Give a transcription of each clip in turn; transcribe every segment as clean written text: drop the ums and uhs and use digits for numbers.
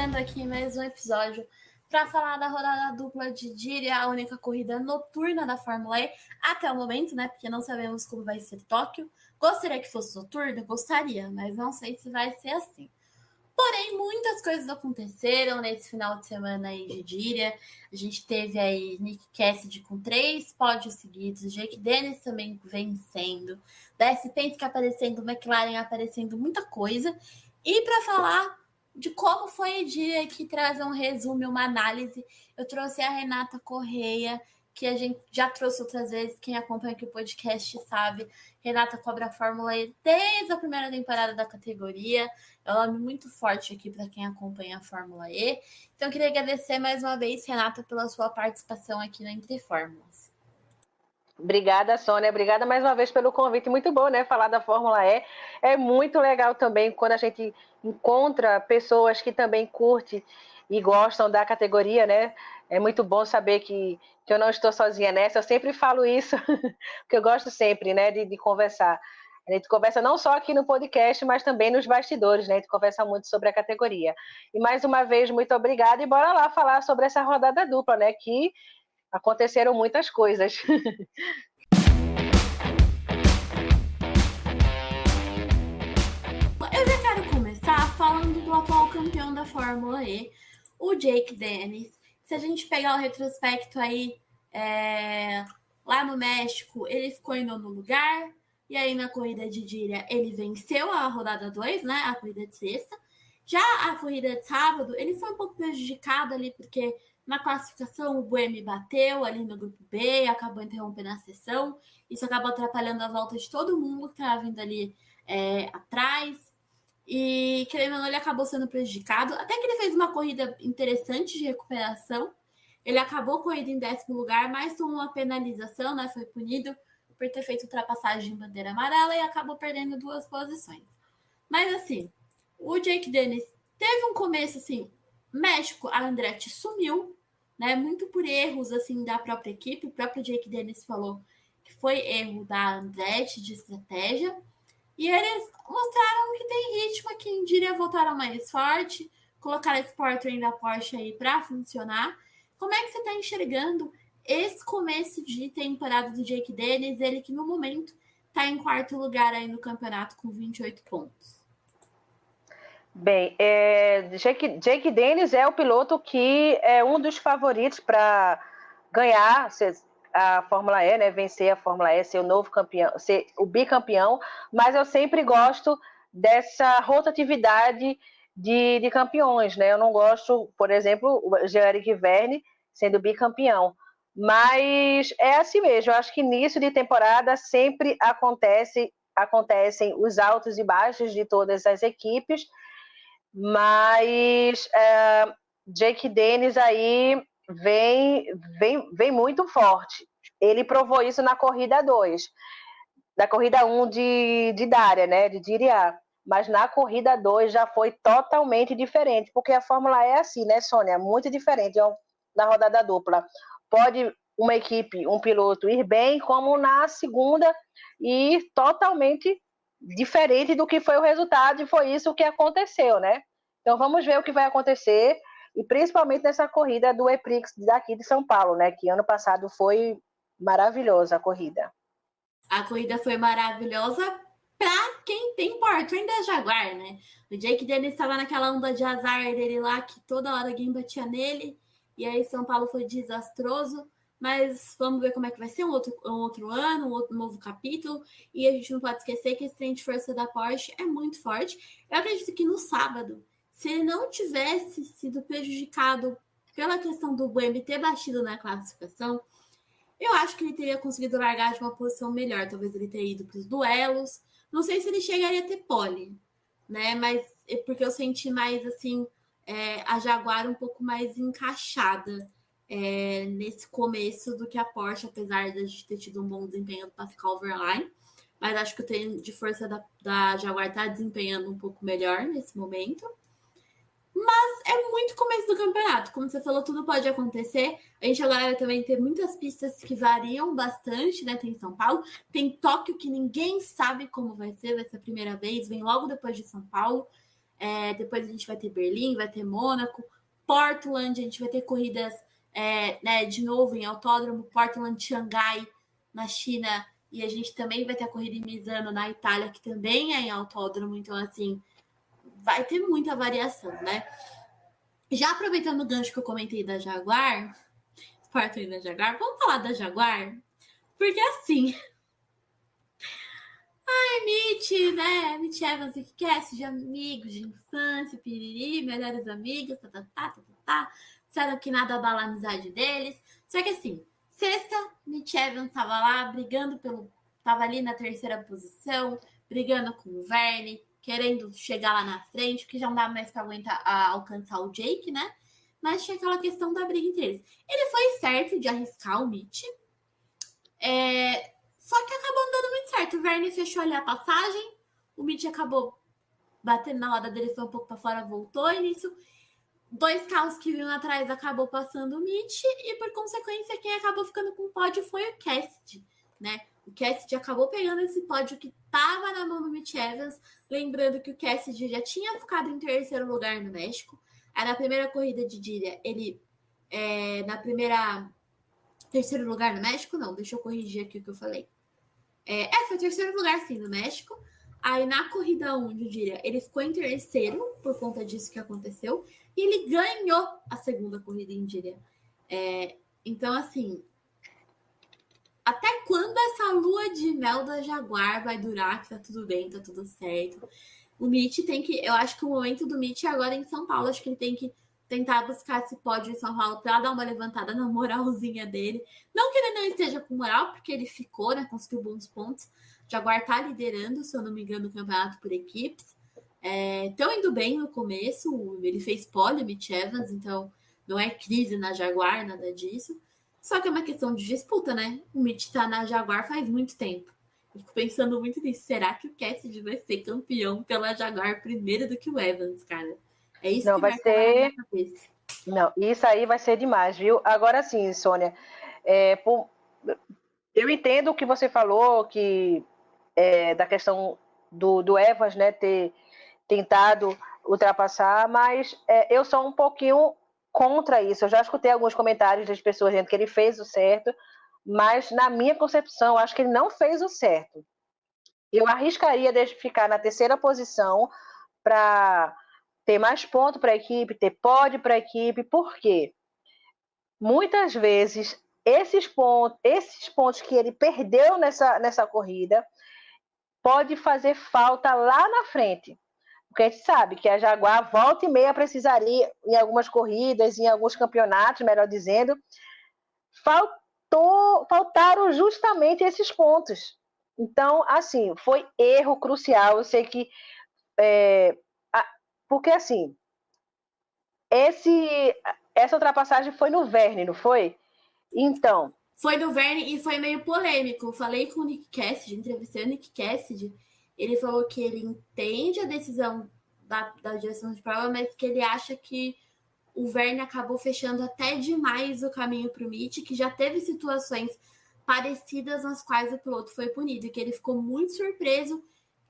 trazendo aqui mais um episódio para falar da rodada dupla de Diriyah, a única corrida noturna da Fórmula E até o momento, né? Porque não sabemos como vai ser Tóquio. Gostaria que fosse noturno? Gostaria, mas não sei se vai ser assim. Porém, muitas coisas aconteceram nesse final de semana aí de Diriyah. A gente teve aí Nick Cassidy com 3 pódios seguidos, Jake Dennis também vencendo, DS Penske aparecendo, McLaren aparecendo, muita coisa. E para falar de como foi o dia, aqui traz um resumo, uma análise, eu trouxe a Renata Correia, que a gente já trouxe outras vezes, quem acompanha aqui o podcast sabe. Renata cobra a Fórmula E desde a primeira temporada da categoria. É um nome muito forte aqui para quem acompanha a Fórmula E. Então, eu queria agradecer mais uma vez, Renata, pela sua participação aqui no Entre Fórmulas. Obrigada, Sônia. Obrigada mais uma vez pelo convite. Muito bom, né? Falar da Fórmula E. É muito legal também quando a gente encontra pessoas que também curtem e gostam da categoria, né? É muito bom saber que eu não estou sozinha nessa. Eu sempre falo isso, porque eu gosto sempre, né, de conversar. A gente conversa não só aqui no podcast, mas também nos bastidores, né? A gente conversa muito sobre a categoria. E mais uma vez, muito obrigada. E bora lá falar sobre essa rodada dupla, né? Que aconteceram muitas coisas. Eu já quero começar falando do atual campeão da Fórmula E, o Jake Dennis. Se a gente pegar o retrospecto aí, lá no México, ele ficou em 9º lugar. E aí, na corrida de Diriyah, ele venceu a rodada 2, né? A corrida de sexta. Já a corrida de sábado, ele foi um pouco prejudicado ali, porque na classificação o Buemi bateu ali no grupo B e acabou interrompendo a sessão. Isso acabou atrapalhando a volta de todo mundo que estava vindo ali atrás. E, querendo ou não, ele acabou sendo prejudicado. Até que ele fez uma corrida interessante de recuperação. Ele acabou correndo em 10º lugar, mas tomou uma penalização, né? Foi punido por ter feito ultrapassagem em bandeira amarela e acabou perdendo 2 posições. Mas, assim, o Jake Dennis teve um começo, assim, México, a Andretti sumiu, né? Muito por erros, assim, da própria equipe. O próprio Jake Dennis falou que foi erro da Andretti de estratégia. E eles mostraram que tem ritmo aqui em Diriyah, voltaram mais forte, colocaram esse powertrain da Porsche aí para funcionar. Como é que você está enxergando esse começo de temporada do Jake Dennis, ele que no momento está em 4º lugar aí no campeonato com 28 pontos? Bem, Jake Dennis é o piloto que é um dos favoritos para ganhar a Fórmula E, né? Vencer a Fórmula E, ser o novo campeão, ser o bicampeão, mas eu sempre gosto dessa rotatividade de campeões, né? Eu não gosto, por exemplo, o Jean-Eric Vergne sendo bicampeão, mas é assim mesmo. Eu acho que início de temporada sempre acontecem os altos e baixos de todas as equipes, mas Jake Dennis aí vem muito forte. Ele provou isso na corrida 2, da corrida 1 de Darya, né, de Diriyah. Mas na corrida 2 já foi totalmente diferente, porque a Fórmula E é assim, né, Sônia? Muito diferente na rodada dupla. Pode uma equipe, um piloto ir bem, como na segunda, e totalmente diferente do que foi o resultado, e foi isso que aconteceu, né? Então vamos ver o que vai acontecer, e principalmente nessa corrida do E-Prix daqui de São Paulo, né? Que ano passado foi maravilhosa a corrida. A corrida foi maravilhosa para quem tem powertrain da Jaguar, né? O Jake Dennis estava naquela onda de azar dele lá, que toda hora alguém batia nele, e aí São Paulo foi desastroso. Mas vamos ver como é que vai ser um outro ano, um novo capítulo. E a gente não pode esquecer que esse trem de força da Porsche é muito forte. Eu acredito que no sábado, se ele não tivesse sido prejudicado pela questão do Buemi ter batido na classificação, eu acho que ele teria conseguido largar de uma posição melhor. Talvez ele teria ido para os duelos. Não sei se ele chegaria a ter pole, né? Mas é porque eu senti mais, assim, a Jaguar um pouco mais encaixada nesse começo do que a Porsche, apesar de a gente ter tido um bom desempenho do Pascal Wehrlein. Mas acho que o treino de força da Jaguar está desempenhando um pouco melhor nesse momento. Mas é muito começo do campeonato. Como você falou, tudo pode acontecer. A gente agora vai também ter muitas pistas que variam bastante, né? Tem São Paulo, tem Tóquio, que ninguém sabe como vai ser a primeira vez, vem logo depois de São Paulo. Depois a gente vai ter Berlim, vai ter Mônaco, Portland, a gente vai ter corridas né, de novo em autódromo, Portland, Xangai, na China, e a gente também vai ter a corrida em Misano, na Itália, que também é em autódromo, então, assim, vai ter muita variação, né? Já aproveitando o gancho que eu comentei da Jaguar, Portland da Jaguar, vamos falar da Jaguar? Porque, assim, Mitch, né? Mitch Evans e Cassie, de amigos de infância, piriri, melhores amigos, tá. Disseram que nada abala a amizade deles. Só que assim, sexta, Mitch Evans tava lá brigando pelo. Tava ali na terceira posição, brigando com o Verne, querendo chegar lá na frente, porque já não dá mais pra aguentar alcançar o Jake, né? Mas tinha aquela questão da briga entre eles. Ele foi certo de arriscar o Mitch. Só que acabou não dando muito certo. O Verne fechou ali a passagem, o Mitch acabou batendo na roda dele, foi um pouco para fora, voltou, e nisso, dois carros que vinham atrás acabou passando o Mitch, e por consequência, quem acabou ficando com o pódio foi o Cassidy, né? O Cassidy acabou pegando esse pódio que estava na mão do Mitch Evans, lembrando que o Cassidy já tinha ficado em terceiro lugar no México. Aí na primeira corrida de Díria, ele na primeira terceiro lugar no México, não, deixa eu corrigir aqui o que eu falei. Foi terceiro lugar, sim, no México. Aí na corrida 1 de Díria, ele ficou em terceiro, por conta disso que aconteceu, e ele ganhou a segunda corrida em Díria. Então, assim, até quando essa lua de mel da Jaguar vai durar, que tá tudo bem, tá tudo certo? O Mitch tem que. Eu acho que o momento do Mitch é agora em São Paulo. Acho que ele tem que tentar buscar esse pódio em São Paulo para dar uma levantada na moralzinha dele. Não que ele não esteja com moral, porque ele ficou, né? Conseguiu bons pontos. O Jaguar tá liderando, se eu não me engano, o campeonato por equipes. Estão indo bem no começo. Ele fez pole, o Mitch Evans, então não é crise na Jaguar, nada disso. Só que é uma questão de disputa, né? O Mitch tá na Jaguar faz muito tempo. Eu fico pensando muito nisso. Será que o Cassidy vai ser campeão pela Jaguar primeiro do que o Evans, cara? É isso Não, que vai marca na minha ser. cabeça. Não, isso aí vai ser demais, viu? Agora sim, Sônia. Eu entendo o que você falou, que da questão do Evans, né, ter tentado ultrapassar, mas eu sou um pouquinho contra isso. Eu já escutei alguns comentários das pessoas dizendo que ele fez o certo, mas na minha concepção, acho que ele não fez o certo. Eu arriscaria de ficar na terceira posição para ter mais ponto para a equipe, ter pódio para a equipe, por quê? Muitas vezes esses pontos que ele perdeu nessa corrida pode fazer falta lá na frente. Porque a gente sabe que a Jaguar volta e meia precisaria, em algumas corridas, em alguns campeonatos, melhor dizendo, faltaram justamente esses pontos. Então, assim, foi erro crucial. Eu sei que porque assim, essa ultrapassagem foi no Verne, não foi? Então. Foi no Verne e foi meio polêmico. Eu falei com o Nick Cassidy, entrevistei o Nick Cassidy. Ele falou que ele entende a decisão da direção de prova, mas que ele acha que o Verne acabou fechando até demais o caminho para o Mitch, que já teve situações parecidas nas quais o piloto foi punido, e que ele ficou muito surpreso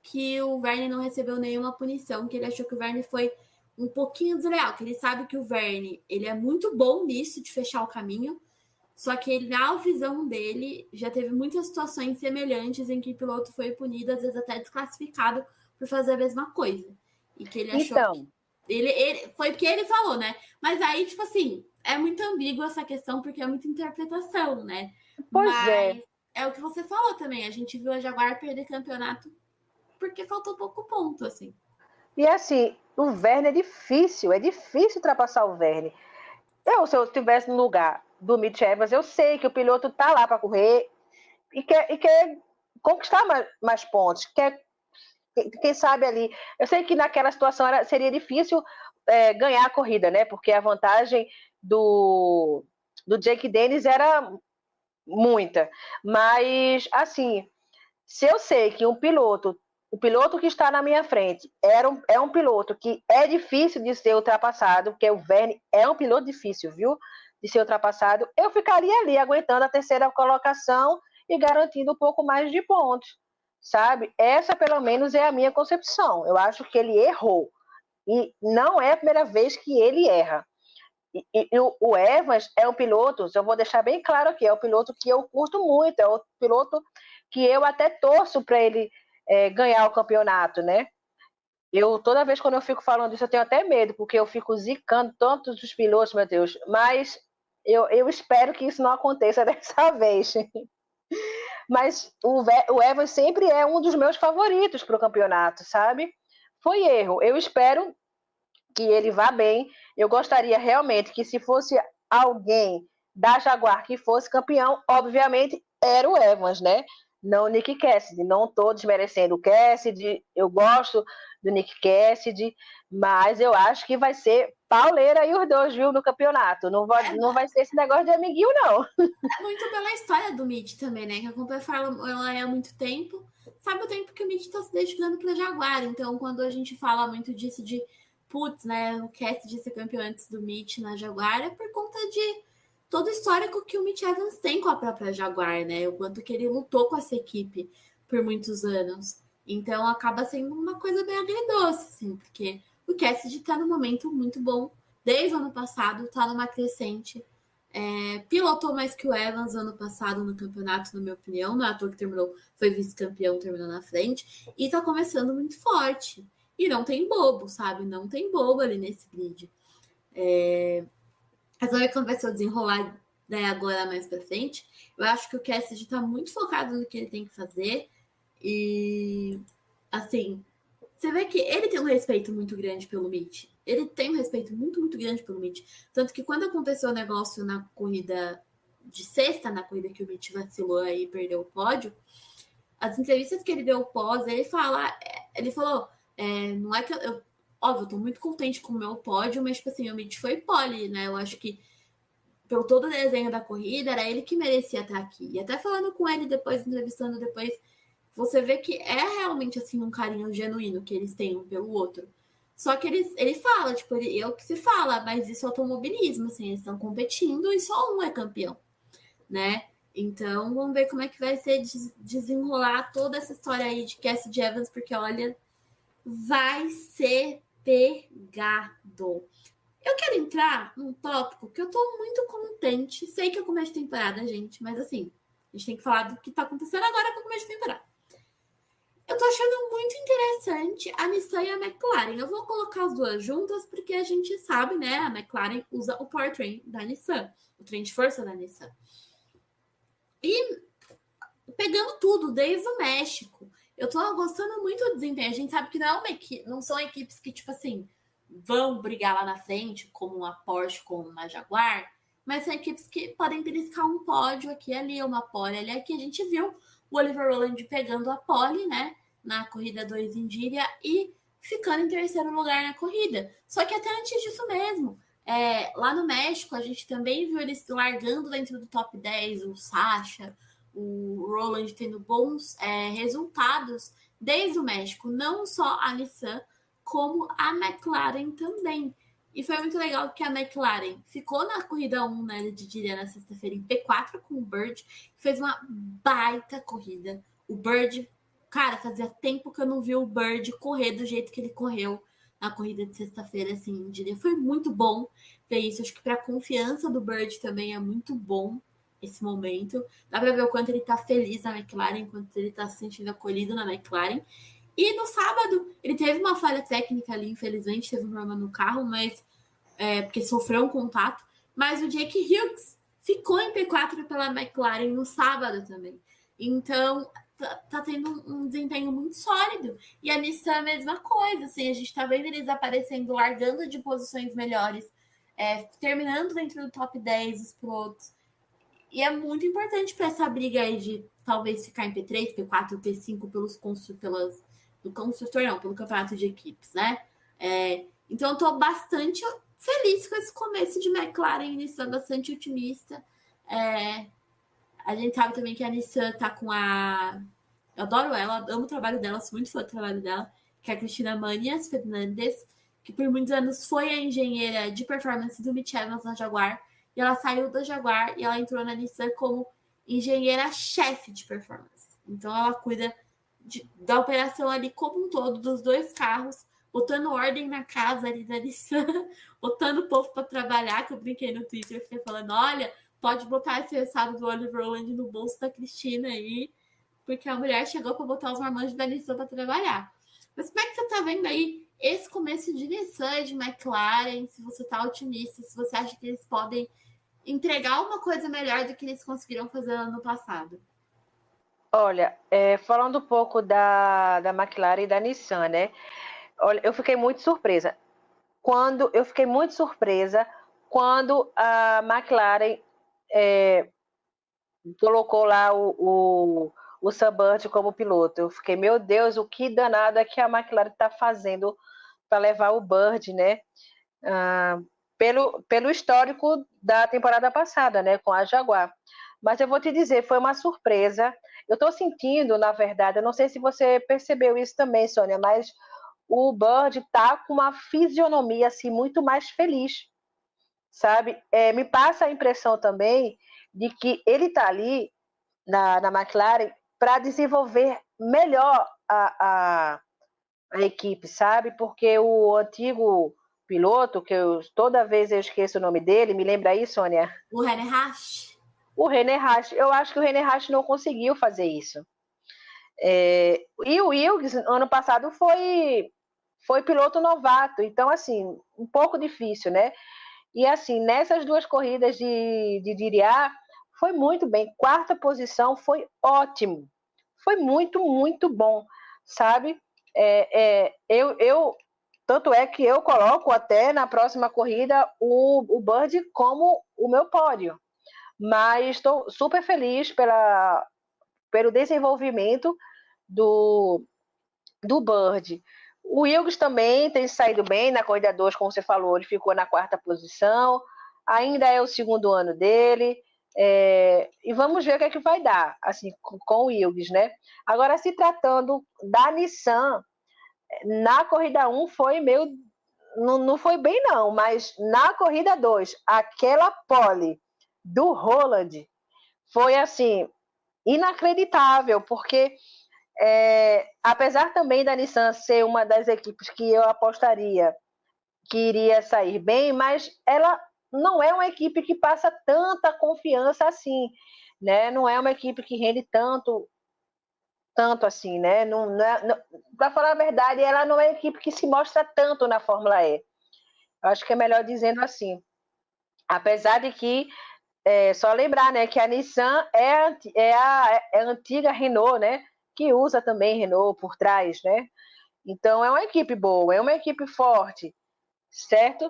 que o Verne não recebeu nenhuma punição, que ele achou que o Verne foi um pouquinho desleal, que ele sabe que o Verne ele é muito bom nisso, de fechar o caminho, só que ele, na visão dele, já teve muitas situações semelhantes em que o piloto foi punido, às vezes até desclassificado, por fazer a mesma coisa. E que ele achou então, que ele foi o que ele falou, né? Mas aí, tipo assim, é muito ambíguo essa questão, porque é muita interpretação, né? pois Mas é o que você falou também. A gente viu a Jaguar perder campeonato porque faltou pouco ponto, assim. E assim, o Verne é difícil ultrapassar o Verne. Se eu estivesse no lugar do Mitch Evans, eu sei que o piloto tá lá para correr e quer conquistar mais pontos, quem sabe ali. Eu sei que naquela situação seria difícil ganhar a corrida, né? Porque a vantagem do Jake Dennis era muita. Mas, assim, se eu sei que o piloto que está na minha frente é um piloto que é difícil de ser ultrapassado, porque o Verne é um piloto difícil, viu? De ser ultrapassado, eu ficaria ali aguentando a terceira colocação e garantindo um pouco mais de pontos, sabe? Essa, pelo menos, é a minha concepção. Eu acho que ele errou. E não é a primeira vez que ele erra. E o Evans é um piloto, eu vou deixar bem claro aqui, é um piloto que eu curto muito, é um piloto que eu até torço para ele ganhar o campeonato, né? Toda vez quando eu fico falando isso, eu tenho até medo, porque eu fico zicando tantos os pilotos, meu Deus. Mas eu espero que isso não aconteça dessa vez. Mas o Evans sempre é um dos meus favoritos para o campeonato, sabe? Foi erro. Eu espero que ele vá bem. Eu gostaria realmente que se fosse alguém da Jaguar que fosse campeão, obviamente era o Evans, né? Não o Nick Cassidy. Não estou desmerecendo o Cassidy. Eu gosto do Nick Cassidy, mas eu acho que vai ser pauleira aí os dois, viu, no campeonato. Não vai ser esse negócio de amiguinho, não. É muito pela história do Mitch também, né? Que a Cooper fala ela há muito tempo. Sabe o tempo que o Mitch tá se dedicando pra Jaguar. Então, quando a gente fala muito disso de putz, né? O Cassidy ser campeão antes do Mitch na Jaguar é por conta de todo o histórico que o Mitch Evans tem com a própria Jaguar, né? O quanto que ele lutou com essa equipe por muitos anos. Então acaba sendo uma coisa bem agridoce, assim, porque o Cassidy tá num momento muito bom. Desde o ano passado, tá numa crescente. Pilotou mais que o Evans ano passado no campeonato, na minha opinião. Não é à toa que terminou, foi vice-campeão, terminou na frente. E tá começando muito forte. E não tem bobo, sabe? Não tem bobo ali nesse grid. Mas vamos ver como vai ser o desenrolar, né, agora mais pra frente. Eu acho que o Cassidy tá muito focado no que ele tem que fazer. E, assim, você vê que ele tem um respeito muito grande pelo Mitch. Ele tem um respeito muito, muito grande pelo Mitch. Tanto que quando aconteceu o negócio na corrida de sexta, na corrida que o Mitch vacilou aí e perdeu o pódio, as entrevistas que ele deu pós, ele falou, não é que óbvio, eu tô muito contente com o meu pódio, mas, tipo assim, o Mitch foi pole, né? Eu acho que, pelo todo o desenho da corrida, era ele que merecia estar aqui. E até falando com ele depois, entrevistando depois, você vê que é realmente, assim, um carinho genuíno que eles têm um pelo outro. Só que ele fala, tipo, eu que se fala, mas isso é automobilismo, assim, eles estão competindo e só um é campeão, né? Então, vamos ver como é que vai ser desenrolar toda essa história aí de Cassidy Evans, porque, olha, vai ser pegado. Eu quero entrar num tópico que eu tô muito contente. Sei que é começo de temporada, gente, mas assim, a gente tem que falar do que tá acontecendo agora com o começo de temporada. Eu tô achando muito interessante a Nissan e a McLaren. Eu vou colocar as duas juntas porque a gente sabe, né? A McLaren usa o powertrain da Nissan, o trem de força da Nissan. E pegando tudo, desde o México, eu tô gostando muito do desempenho. A gente sabe que não são equipes que, tipo assim, vão brigar lá na frente, como uma Porsche, como uma Jaguar, mas são equipes que podem beliscar um pódio aqui ali, uma pole ali. Aqui a gente viu o Oliver Rowland pegando a pole, né, na corrida 2 em Díria e ficando em terceiro lugar na corrida. Só que até antes disso mesmo, lá no México, a gente também viu eles largando dentro do top 10, o Sacha, o Rowland tendo bons resultados desde o México, não só a Nissan, como a McLaren também. E foi muito legal que a McLaren ficou na corrida 1, né, de Díria na sexta-feira em P4 com o Bird, fez uma baita corrida. O Bird, cara, fazia tempo que eu não vi o Bird correr do jeito que ele correu na corrida de sexta-feira, assim, em Díria. Foi muito bom ver isso. Acho que para a confiança do Bird também é muito bom esse momento. Dá para ver o quanto ele tá feliz na McLaren, enquanto ele tá se sentindo acolhido na McLaren. E no sábado, ele teve uma falha técnica ali, infelizmente, teve um problema no carro, mas porque sofreu um contato. Mas o Jake Hughes ficou em P4 pela McLaren no sábado também. Então, tá tendo um desempenho muito sólido. E a Nissan é a mesma coisa, assim, a gente tá vendo eles aparecendo, largando de posições melhores, terminando dentro do top 10 os pilotos. E é muito importante para essa briga aí de talvez ficar em P3, P4, P5 pelo campeonato de equipes, né? Então eu tô bastante feliz com esse começo de McLaren e Nissan, bastante otimista. A gente sabe também que a Nissan tá com a... Eu adoro ela, amo o trabalho dela, sou muito fã do trabalho dela, que é a Cristina Manias Fernandes, que por muitos anos foi a engenheira de performance do Mitch Evans na Jaguar, e ela saiu da Jaguar e ela entrou na Nissan como engenheira-chefe de performance. Então ela cuida da operação ali como um todo, dos dois carros, botando ordem na casa ali da Nissan, botando o povo para trabalhar, que eu brinquei no Twitter, fiquei falando, olha, pode botar esse resultado do Oliver Rowland no bolso da Cristina aí, porque a mulher chegou para botar os marmanjos da Nissan para trabalhar. Mas como é que você está vendo aí esse começo de Nissan e de McLaren? Se você está otimista, se você acha que eles podem entregar uma coisa melhor do que eles conseguiram fazer ano passado? Olha, falando um pouco da McLaren e da Nissan, né? Olha, eu fiquei muito surpresa. Eu fiquei muito surpresa quando a McLaren colocou lá o Sam Burton como piloto. Eu fiquei, meu Deus, o que danado é que a McLaren está fazendo para levar o Bird, né? Pelo histórico da temporada passada, né? Com a Jaguar. Mas eu vou te dizer, foi uma surpresa. Eu estou sentindo, na verdade, eu não sei se você percebeu isso também, Sônia, mas o Bird está com uma fisionomia assim, muito mais feliz, sabe? Me passa a impressão também de que ele está ali na McLaren para desenvolver melhor a equipe, sabe? Porque o antigo piloto, toda vez eu esqueço o nome dele, me lembra aí, Sônia? O René Haas? O René Haas. Eu acho que o René Haas não conseguiu fazer isso. E o Wilkes, ano passado, foi piloto novato, então, assim, um pouco difícil, né? E, assim, nessas duas corridas de Diriá, foi muito bem. Quarta posição foi ótimo. Foi muito, muito bom, sabe? Tanto é que eu coloco até na próxima corrida o Bird como o meu pódio. Mas estou super feliz pelo desenvolvimento do Bird. O Wilkes também tem saído bem na corrida 2, como você falou, ele ficou na quarta posição, ainda é o segundo ano dele, e vamos ver o que é que vai dar, assim, com o Wilkes, né? Agora, se tratando da Nissan, na corrida 1 foi meio... Não foi bem não, mas na corrida 2, aquela pole do Roland foi, assim, inacreditável, porque apesar também da Nissan ser uma das equipes que eu apostaria que iria sair bem, mas ela não é uma equipe que passa tanta confiança assim, né? Não é uma equipe que rende tanto assim, né? Para falar a verdade, ela não é uma equipe que se mostra tanto na Fórmula E. Eu acho que é melhor dizendo assim. Apesar de que só lembrar, né, que a Nissan é a antiga Renault, né, que usa também Renault por trás, né? Então é uma equipe boa, é uma equipe forte, certo?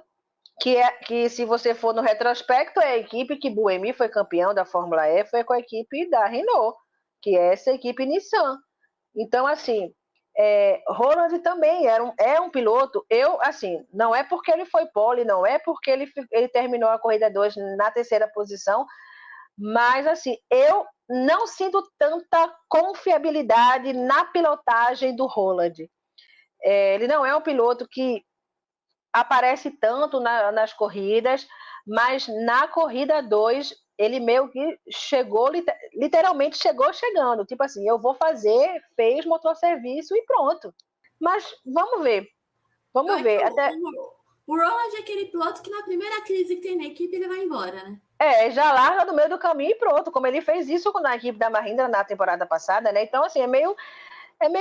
Que se você for no retrospecto, é a equipe que Buemi foi campeão da Fórmula E, foi com a equipe da Renault, que é essa equipe Nissan. Então, assim, Roland também é um piloto. Assim, não é porque ele foi pole, não é porque ele terminou a corrida 2 na terceira posição, mas, assim, eu não sinto tanta confiabilidade na pilotagem do Roland. Ele não é um piloto que aparece tanto nas corridas, mas na corrida 2 ele meio que chegou, literalmente chegou chegando. Tipo assim, eu vou fazer, fez motorserviço e pronto. Mas vamos ver. Vamos ver. O Roland é aquele piloto que na primeira crise que tem na equipe ele vai embora, né? Já larga no meio do caminho e pronto, como ele fez isso na equipe da Mahindra na temporada passada, né? Então, assim, é meio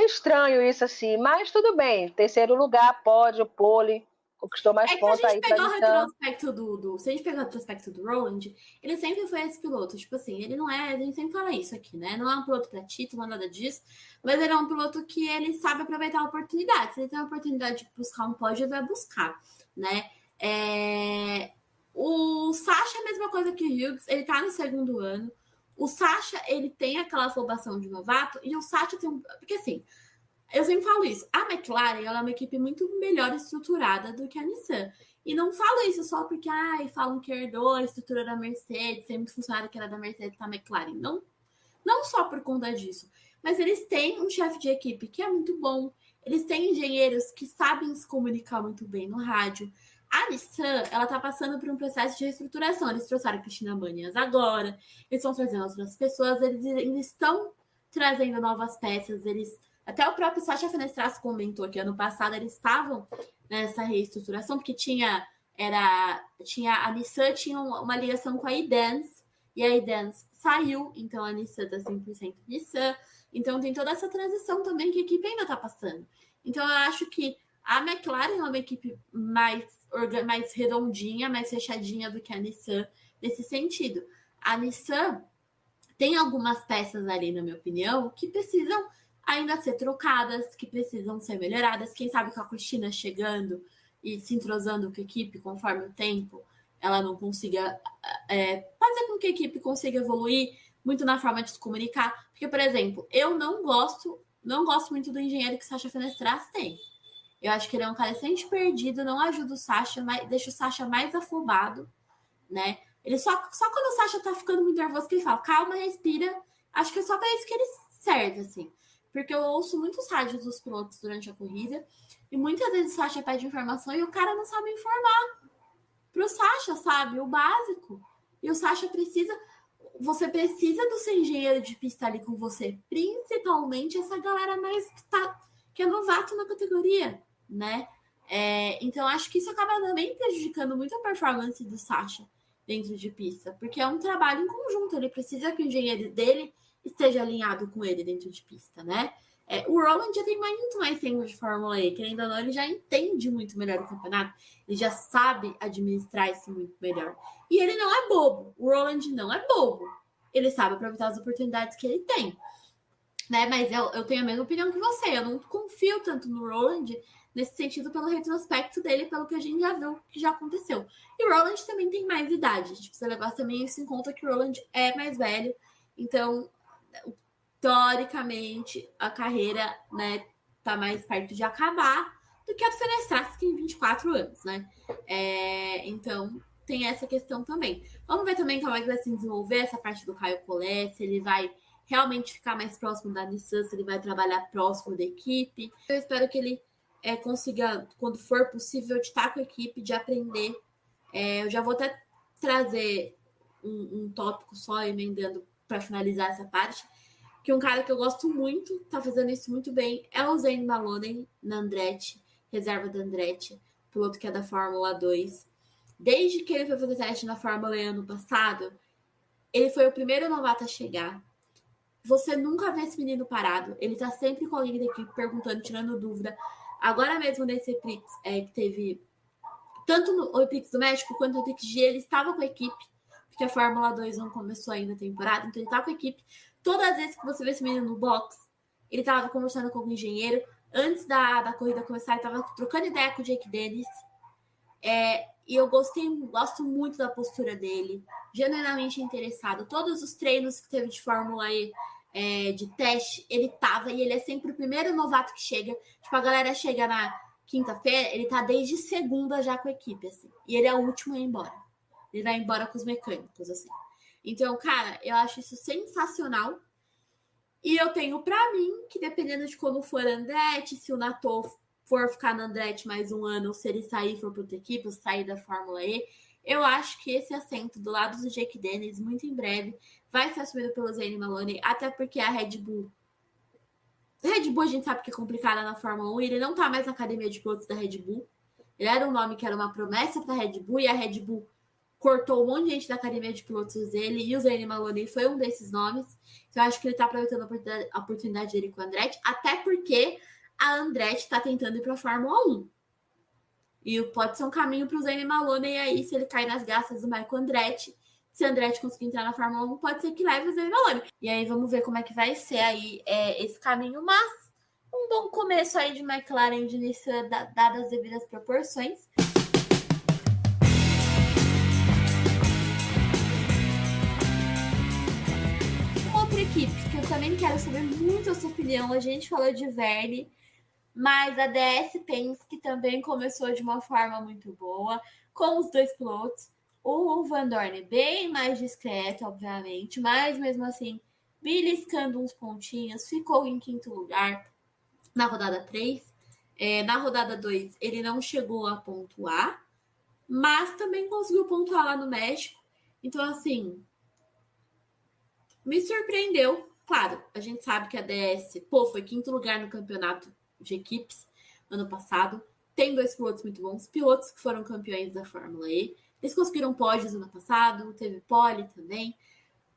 estranho isso, assim, mas tudo bem. Terceiro lugar, pódio, pole, conquistou mais pontos aí pra Nissan. Se a gente pegar o retrospecto do Roland, ele sempre foi esse piloto. Tipo assim, ele não é. A gente sempre fala isso aqui, né? Não é um piloto pra título, não é nada disso. Mas ele é um piloto que ele sabe aproveitar a oportunidade. Se ele tem a oportunidade de buscar um pódio, ele vai buscar, né? O Sasha é a mesma coisa que o Hughes, ele tá no segundo ano. O Sasha, ele tem aquela afobação de novato, e o Sasha tem um. Porque assim, eu sempre falo isso. A McLaren ela é uma equipe muito melhor estruturada do que a Nissan. E não falo isso só porque falam que herdou a estrutura da Mercedes, tem muito funcionário que era da Mercedes para a McLaren. Não só por conta disso. Mas eles têm um chefe de equipe que é muito bom. Eles têm engenheiros que sabem se comunicar muito bem no rádio. A Nissan, ela tá passando por um processo de reestruturação. Eles trouxeram a Cristina Banias agora, eles estão trazendo outras pessoas, eles estão trazendo novas peças, eles Até o próprio Sasha Fenestras comentou que ano passado eles estavam nessa reestruturação, porque tinha a Nissan tinha uma ligação com a iDance, e a iDance saiu, então a Nissan tá 100% Nissan. Então tem toda essa transição também que a equipe ainda tá passando. Então eu acho que a McLaren é uma equipe mais redondinha, mais fechadinha do que a Nissan nesse sentido. A Nissan tem algumas peças ali, na minha opinião, que precisam ainda ser trocadas, que precisam ser melhoradas. Quem sabe com a Cristina chegando e se entrosando com a equipe conforme o tempo, ela não consiga fazer com que a equipe consiga evoluir muito na forma de se comunicar. Porque, por exemplo, eu não gosto muito do engenheiro que Sasha Fenestras tem. Eu acho que ele é um cara extremamente perdido, não ajuda o Sasha, deixa o Sasha mais afobado, né? Ele só quando o Sasha tá ficando muito nervoso que ele fala, calma, respira. Acho que é só para isso que ele serve, assim. Porque eu ouço muitos rádios dos pilotos durante a corrida e muitas vezes o Sasha pede informação e o cara não sabe informar pro Sasha, sabe? O básico. E o Sasha precisa... Você precisa do seu engenheiro de pista ali com você. Principalmente essa galera mais que é novato na categoria, né? Então, acho que isso acaba também prejudicando muito a performance do Sasha dentro de pista, porque é um trabalho em conjunto, ele precisa que o engenheiro dele esteja alinhado com ele dentro de pista, né? O Roland já tem muito mais tempo de Fórmula E, querendo ou não, ele já entende muito melhor o campeonato, ele já sabe administrar isso muito melhor. E ele não é bobo, o Roland não é bobo, ele sabe aproveitar as oportunidades que ele tem. Né? Mas eu tenho a mesma opinião que você, eu não confio tanto no Roland nesse sentido pelo retrospecto dele, pelo que a gente já viu que já aconteceu. E o Roland também tem mais idade, a gente precisa levar também isso em conta que o Roland é mais velho, então teoricamente a carreira, né, tá mais perto de acabar do que a do Fenestras, que tem 24 anos, né? Então tem essa questão também. Vamos ver também como é que vai se desenvolver essa parte do Caio Collet, se ele vai realmente ficar mais próximo da Nissan, se ele vai trabalhar próximo da equipe. Eu espero que ele consiga, quando for possível, de estar com a equipe, de aprender. Eu já vou até trazer um tópico só, emendando para finalizar essa parte, que um cara que eu gosto muito, tá fazendo isso muito bem, é o Zane Maloney, na Andretti, reserva da Andretti, piloto que é da Fórmula 2. Desde que ele foi fazer teste na Fórmula E ano passado, ele foi o primeiro novato a chegar. Você nunca vê esse menino parado. Ele tá sempre com alguém da equipe perguntando, tirando dúvida. Agora mesmo nesse Prix que teve tanto no Prix do México quanto no Prix G, ele estava com a equipe, porque a Fórmula 2 não começou ainda a temporada, então ele tá com a equipe. Todas as vezes que você vê esse menino no box, ele tava conversando com o engenheiro. Antes da corrida começar, ele tava trocando ideia com o Jake Dennis. E eu gosto muito da postura dele, genuinamente interessado. Todos os treinos que teve de Fórmula E, de teste, ele tava, e ele é sempre o primeiro novato que chega. Tipo, a galera chega na quinta-feira, ele tá desde segunda já com a equipe, assim. E ele é o último a ir embora. Ele vai embora com os mecânicos, assim. Então, cara, eu acho isso sensacional. E eu tenho pra mim que, dependendo de como for Andretti, se o Nato for ficar na Andretti mais um ano, ou se ele sair for para outra equipe, ou sair da Fórmula E, eu acho que esse assento do lado do Jake Dennis, muito em breve, vai ser assumido pelo Zane Maloney, até porque a Red Bull a gente sabe que é complicada na Fórmula 1, ele não tá mais na academia de pilotos da Red Bull. Ele era um nome que era uma promessa para a Red Bull, e a Red Bull cortou um monte de gente da academia de pilotos dele, e o Zane Maloney foi um desses nomes. Então eu acho que ele tá aproveitando a oportunidade dele com o Andretti, até porque a Andretti está tentando ir para a Fórmula 1. E pode ser um caminho para o Zane Maloney aí, se ele cair nas graças do Michael Andretti. Se o Andretti conseguir entrar na Fórmula 1, pode ser que leve o Zane Maloney. E aí vamos ver como é que vai ser aí esse caminho. Mas um bom começo aí de McLaren de Nissan, dadas as devidas proporções. Outra equipe que eu também quero saber muito a sua opinião. A gente falou de Verne, mas a DS Penske também começou de uma forma muito boa, com os dois pilotos. O Van Dorn bem mais discreto, obviamente, mas mesmo assim, beliscando uns pontinhos, ficou em quinto lugar na rodada 3. Na rodada 2, ele não chegou a pontuar, mas também conseguiu pontuar lá no México. Então, assim, me surpreendeu Claro, a gente sabe que a DS, pô, foi quinto lugar no campeonato de equipes ano passado. Tem 2 pilotos muito bons, pilotos que foram campeões da Fórmula E. Eles conseguiram pódios ano passado, teve pole também.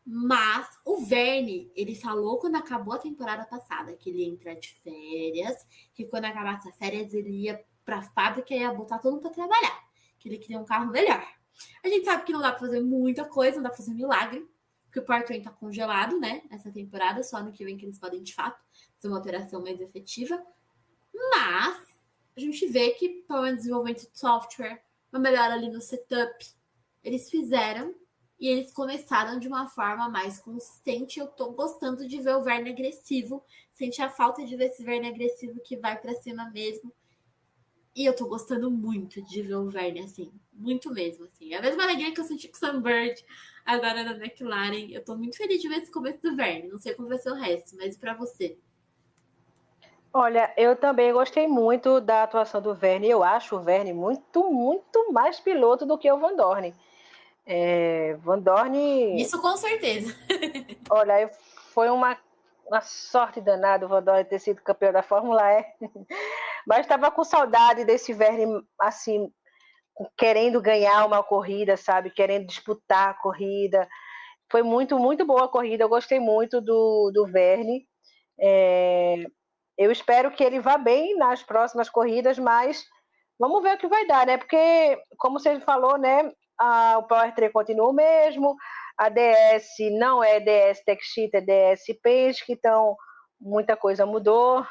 Mas o Verne, ele falou quando acabou a temporada passada que ele ia entrar de férias, que quando acabasse as férias ele ia pra fábrica e ia botar todo mundo pra trabalhar, que ele queria um carro melhor. A gente sabe que não dá pra fazer muita coisa, não dá pra fazer milagre, porque o powertrain tá congelado, né, essa temporada, só ano que vem que eles podem, de fato, fazer uma alteração mais efetiva. Mas a gente vê que, pelo menos, desenvolvimento de software, uma melhora ali no setup, eles fizeram e eles começaram de uma forma mais consistente. Eu tô gostando de ver o Verne agressivo. Senti a falta de ver esse Verne agressivo que vai pra cima mesmo. E eu tô gostando muito de ver o Verne assim. Muito mesmo, assim. É a mesma alegria que eu senti com o Sunbird agora na McLaren. Eu tô muito feliz de ver esse começo do Verne. Não sei como vai ser o resto, mas pra você. Olha, eu também gostei muito da atuação do Verne. Eu acho o Verne muito, muito mais piloto do que o Van Dorn. Van Dorn, Isso com certeza. olha, foi uma sorte danada o Van Dorn ter sido campeão da Fórmula E. Mas estava com saudade desse Verne, assim, querendo ganhar uma corrida, sabe? Querendo disputar a corrida. Foi muito, muito boa a corrida. Eu gostei muito do Verne. Eu espero que ele vá bem nas próximas corridas, mas vamos ver o que vai dar, né? Porque, como você falou, né? O Powertrain continua o mesmo, a DS não é DS Tech Sheet, é DS Penske, então muita coisa mudou.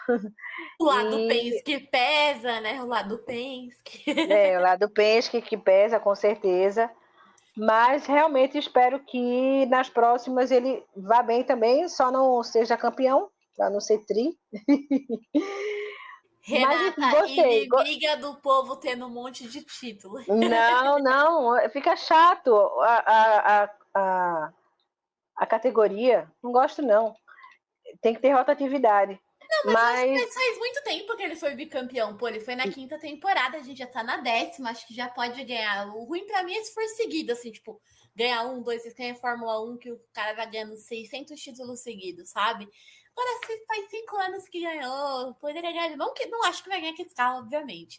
O lado E Penske pesa, né? O lado Penske. lá do Penske que pesa, com certeza. Mas realmente espero que nas próximas ele vá bem também, só não seja campeão, para não ser tri. Mas enfim, Renata, gostei. inimiga do povo tendo um monte de título. Não, não, fica chato a categoria. Não gosto, não. Tem que ter rotatividade. Mas eu acho que Mas faz muito tempo que ele foi bicampeão. Pô, ele foi na quinta temporada, a gente já tá na 10ª, acho que já pode ganhar. O ruim pra mim é se for seguido, assim, tipo, ganhar 1, 2, vocês ganham Fórmula 1, que o cara vai ganhando 600 títulos seguidos, sabe? Agora, se faz 5 anos que ganhou, poderia ganhar. Não, que, não acho que vai ganhar com esse carro, obviamente.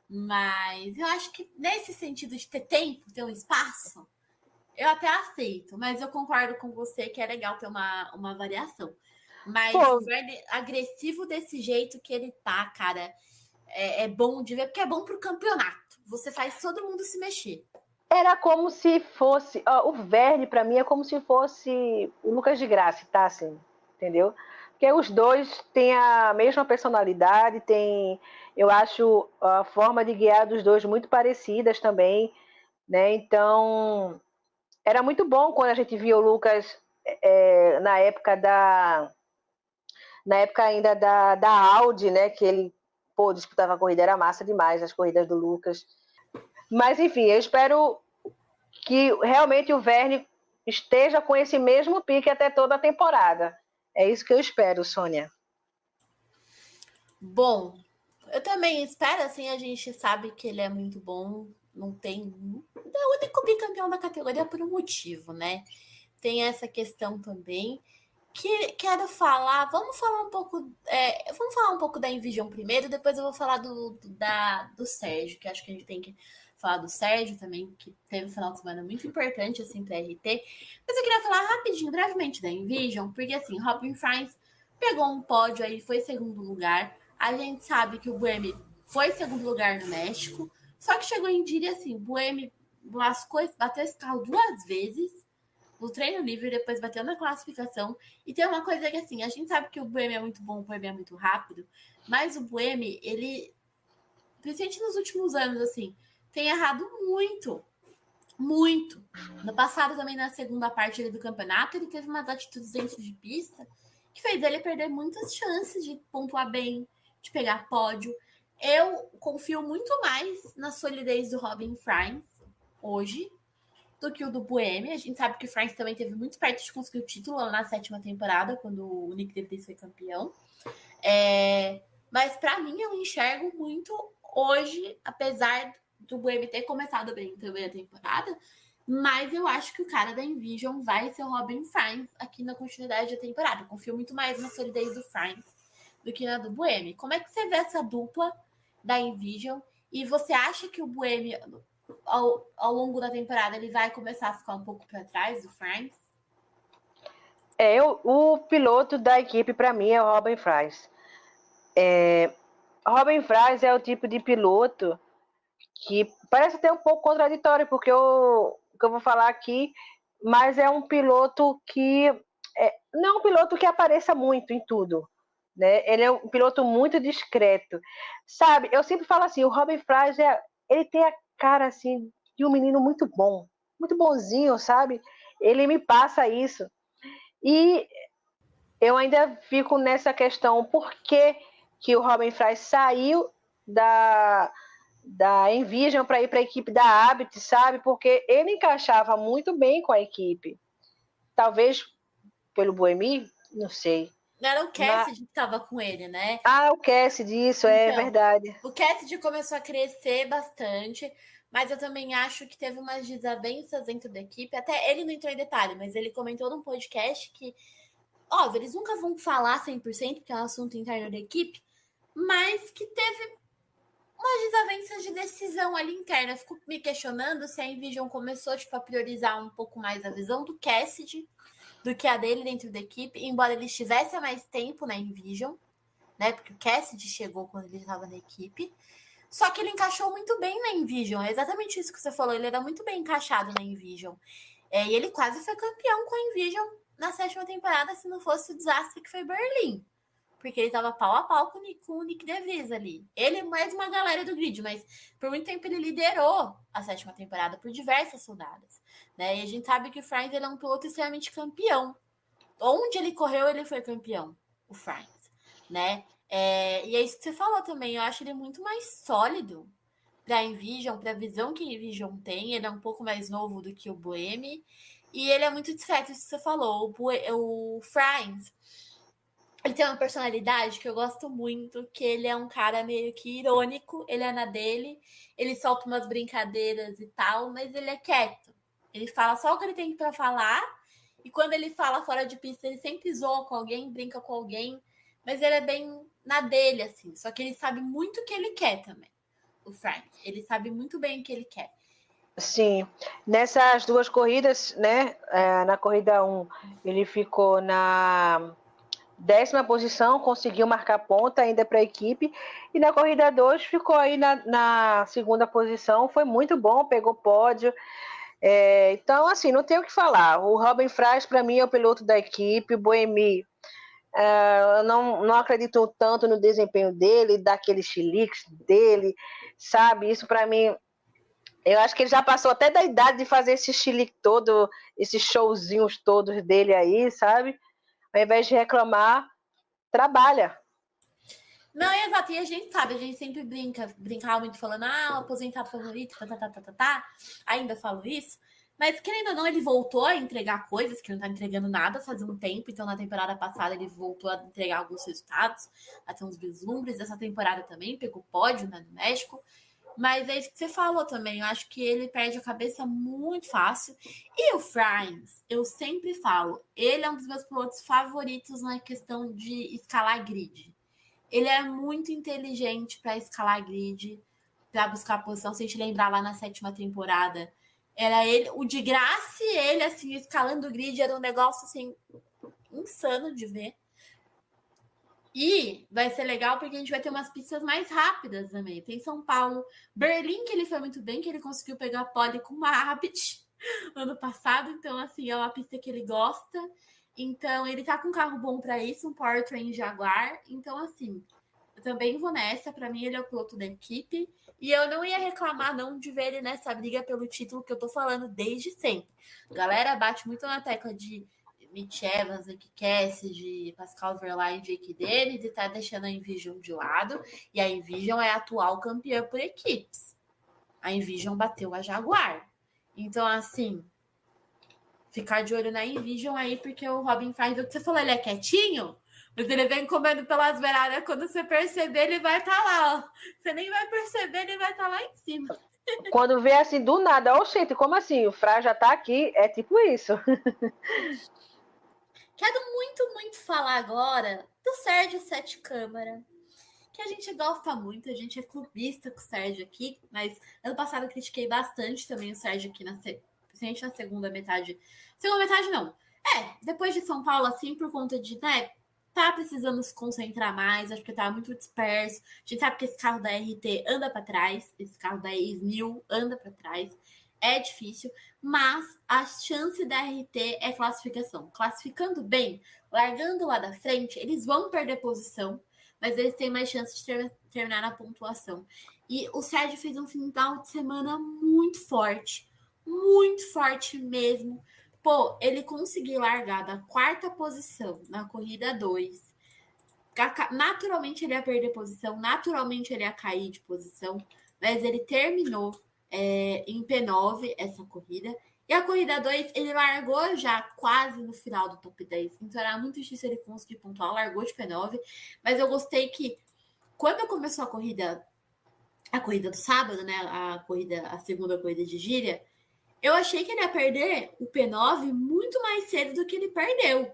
Mas eu acho que nesse sentido de ter tempo, ter um espaço, eu até aceito. Mas eu concordo com você que é legal ter uma variação. Mas o pô, Verne agressivo desse jeito que ele tá, cara, é bom de ver, porque é bom pro campeonato. Você faz todo mundo se mexer. era como se fosse. O Verne, para mim, é como se fosse o Lucas de Graça, tá? Assim, entendeu? Porque os dois têm a mesma personalidade, tem, eu acho a forma de guiar dos dois muito parecidas também, né? Então, era muito bom quando a gente via o Lucas na época ainda da Audi, né? Que ele disputava a corrida, era massa demais as corridas do Lucas. Mas enfim, eu espero que realmente o Verne esteja com esse mesmo pique até toda a temporada. É isso que eu espero, Sônia. Bom, eu também espero, assim, a gente sabe que ele é muito bom. Não tem. É o único bicampeão da categoria por um motivo, né? Tem essa questão também. Que quero falar. Vamos falar um pouco da Envision primeiro, depois eu vou falar do Sérgio, que acho que a gente tem que falar do Sérgio também, que teve um final de semana muito importante assim para RT. Mas eu queria falar rapidinho, brevemente da Envision, porque assim, Robin Franz pegou um pódio aí, foi segundo lugar. A gente sabe que o Buemi foi segundo lugar no México, só que chegou em dia assim, o Buemi lascou, bateu esse carro 2 vezes no treino livre, depois bateu na classificação. E tem uma coisa que, assim, a gente sabe que o Buemi é muito bom, o Buemi é muito rápido, mas o Buemi, ele, principalmente nos últimos anos, assim, tem errado muito, muito. No passado, também, na segunda parte do campeonato, ele teve umas atitudes dentro de pista que fez ele perder muitas chances de pontuar bem, de pegar pódio. Eu confio muito mais na solidez do Robin Franz hoje do que o do Buemi. A gente sabe que o Franz também teve muito perto de conseguir o título lá na 7ª temporada, quando o Nick DeVries foi campeão. Mas para mim eu enxergo muito hoje, apesar do Buemi ter começado bem também a temporada, Mas eu acho que o cara da Envision vai ser o Robin Friends aqui na continuidade da temporada. Eu confio muito mais na solidez do Friends do que na do Buemi. Como é que você vê essa dupla da Envision? E você acha que o Buemi, ao longo da temporada, ele vai começar a ficar um pouco para trás do Friends? O piloto da equipe, para mim, é o Robin Fries. Robin Fries é o tipo de piloto que parece até um pouco contraditório, porque o que eu vou falar aqui, mas é um piloto que não é um piloto que apareça muito em tudo, né? Ele é um piloto muito discreto, sabe? Eu sempre falo assim, o Robin Fries ele tem a cara assim de um menino muito bom, muito bonzinho, sabe? Ele me passa isso. E eu ainda fico nessa questão, por que o Robin Fries saiu da Envision para ir para a equipe da Abit, sabe? Porque ele encaixava muito bem com a equipe. Talvez pelo Boemi, não sei. Era o Cassidy que estava com ele, né? O Cassidy, disso, é Então, verdade. o Cassidy começou a crescer bastante, mas eu também acho que teve umas desavenças dentro da equipe. Até ele não entrou em detalhe, mas ele comentou num podcast que, óbvio, eles nunca vão falar 100%, porque é um assunto interno da equipe, mas que teve umas desavenças de decisão ali interna. Eu fico me questionando se a Envision começou tipo, a priorizar um pouco mais a visão do Cassidy do que a dele dentro da equipe, embora ele estivesse há mais tempo na Envision, né? Porque o Cassidy chegou quando ele estava na equipe. Só que ele encaixou muito bem na Envision. É exatamente isso que você falou. Ele era muito bem encaixado na Envision. E ele quase foi campeão com a Envision na 7ª temporada, se não fosse o desastre que foi Berlim. Porque ele tava pau a pau com o Nick DeVries ali. Ele é mais uma galera do grid, mas por muito tempo ele liderou a 7ª temporada por diversas soldadas. Né? E a gente sabe que o Franz ele é um piloto extremamente campeão. Onde ele correu, ele foi campeão. O Franz. Né? E é isso que você falou também. Eu acho ele muito mais sólido para a Envision, para a visão que a Envision tem. Ele é um pouco mais novo do que o Boemi. E ele é muito discreto, isso que você falou. O Franz, ele tem uma personalidade que eu gosto muito, que ele é um cara meio que irônico, ele é na dele, ele solta umas brincadeiras e tal, mas ele é quieto. Ele fala só o que ele tem para falar, e quando ele fala fora de pista, ele sempre zoa com alguém, brinca com alguém, mas ele é bem na dele, assim. Só que ele sabe muito o que ele quer também, o Frank. Ele sabe muito bem o que ele quer. Sim, nessas duas corridas, né? Na corrida 1, ele ficou na 10ª posição, conseguiu marcar ponta ainda para a equipe. E na corrida 2 ficou aí na 2ª posição, foi muito bom, pegou pódio. Então, assim, não tem o que falar. O Robin Fries, para mim, é o piloto da equipe. O Boemi, eu não acredito tanto no desempenho dele, daqueles chiliques dele, sabe? Isso, para mim, eu acho que ele já passou até da idade de fazer esse chilique todo, esses showzinhos todos dele aí, sabe? Ao invés de reclamar, trabalha. Não, é exato, e a gente sabe, a gente sempre brincava muito falando, o aposentado favorito, tá. Ainda falo isso. Mas, querendo ou não, ele voltou a entregar coisas que não tá entregando nada faz um tempo. Então, na temporada passada, ele voltou a entregar alguns resultados, a ter uns vislumbres. Essa temporada também pegou pódio, né, no México. Mas é isso que você falou também. Eu acho que ele perde a cabeça muito fácil. E o Franz, eu sempre falo, ele é um dos meus pilotos favoritos na questão de escalar grid. Ele é muito inteligente para escalar grid, para buscar posição. Se a gente lembrar lá na 7ª temporada, era ele, o de graça e ele, assim, escalando o grid, era um negócio, assim, insano de ver. E vai ser legal porque a gente vai ter umas pistas mais rápidas também. Tem São Paulo, Berlim, que ele foi muito bem, que ele conseguiu pegar pole com uma Rabbit ano passado. Então, assim, é uma pista que ele gosta. Então, ele tá com um carro bom para isso, um Powertrain Jaguar. Então, assim, eu também vou nessa. Para mim, ele é o piloto da equipe. E eu não ia reclamar, não, de ver ele nessa briga pelo título que eu tô falando desde sempre. A galera bate muito na tecla de Mitch Evans, Nick Cassidy, Pascal Verlaine, Jake Dennis, e tá deixando a Envision de lado. E a Envision é a atual campeã por equipes. A Envision bateu a Jaguar. Então, assim, ficar de olho na Envision aí, porque o Robin Fries, o que você falou, ele é quietinho, mas ele vem comendo pelas beiradas. Quando você perceber, ele vai estar lá, ó. Você nem vai perceber, ele vai estar lá em cima. Quando vê assim do nada, gente, como assim? O Fra já tá aqui, é tipo isso. Quero muito, muito falar agora do Sérgio Sete Câmara, que a gente gosta muito, a gente é clubista com o Sérgio aqui, mas ano passado eu critiquei bastante também o Sérgio aqui, principalmente na segunda metade. Segunda metade não. Depois de São Paulo, assim, por conta de, né, tá precisando se concentrar mais, acho que tá muito disperso. A gente sabe que esse carro da RT anda para trás, esse carro da Ex-1000 anda para trás. É difícil, mas a chance da RT é classificação. Classificando bem, largando lá da frente, eles vão perder posição, mas eles têm mais chance de terminar na pontuação. E o Sérgio fez um final de semana muito forte mesmo. Pô, ele conseguiu largar da quarta posição na corrida 2. Naturalmente ele ia perder posição, naturalmente ele ia cair de posição, mas ele terminou em P9 essa corrida. E a corrida 2, ele largou já quase no final do top 10. Então era muito difícil ele conseguir pontuar, largou de P9. Mas eu gostei que quando começou a corrida do sábado, né? A segunda corrida de gíria, eu achei que ele ia perder o P9 muito mais cedo do que ele perdeu.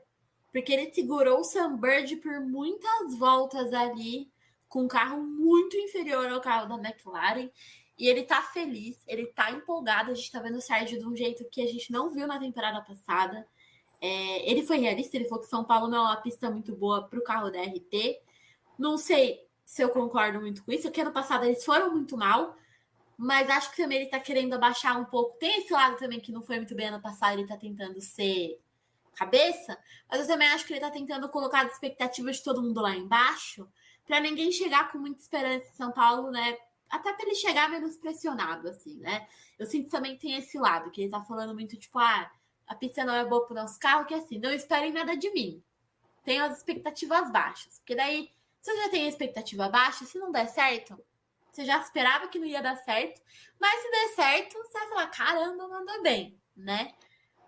Porque ele segurou o Sunbird por muitas voltas ali, com um carro muito inferior ao carro da McLaren. E ele tá feliz, ele tá empolgado. A gente tá vendo o Sérgio de um jeito que a gente não viu na temporada passada. Ele foi realista, ele falou que São Paulo não é uma pista muito boa pro carro da RT. Não sei se eu concordo muito com isso, porque ano passado eles foram muito mal, mas acho que também ele tá querendo abaixar um pouco. Tem esse lado também que não foi muito bem ano passado, ele tá tentando ser cabeça, mas eu também acho que ele tá tentando colocar as expectativas de todo mundo lá embaixo, para ninguém chegar com muita esperança em São Paulo, né? Até para ele chegar menos pressionado, assim, né? Eu sinto também que tem esse lado, que ele tá falando muito, tipo, a pista não é boa pro nosso carro, que assim, não esperem nada de mim. Tenho as expectativas baixas, porque daí, se você já tem a expectativa baixa, se não der certo, você já esperava que não ia dar certo, mas se der certo, você vai falar, caramba, mandou bem, né?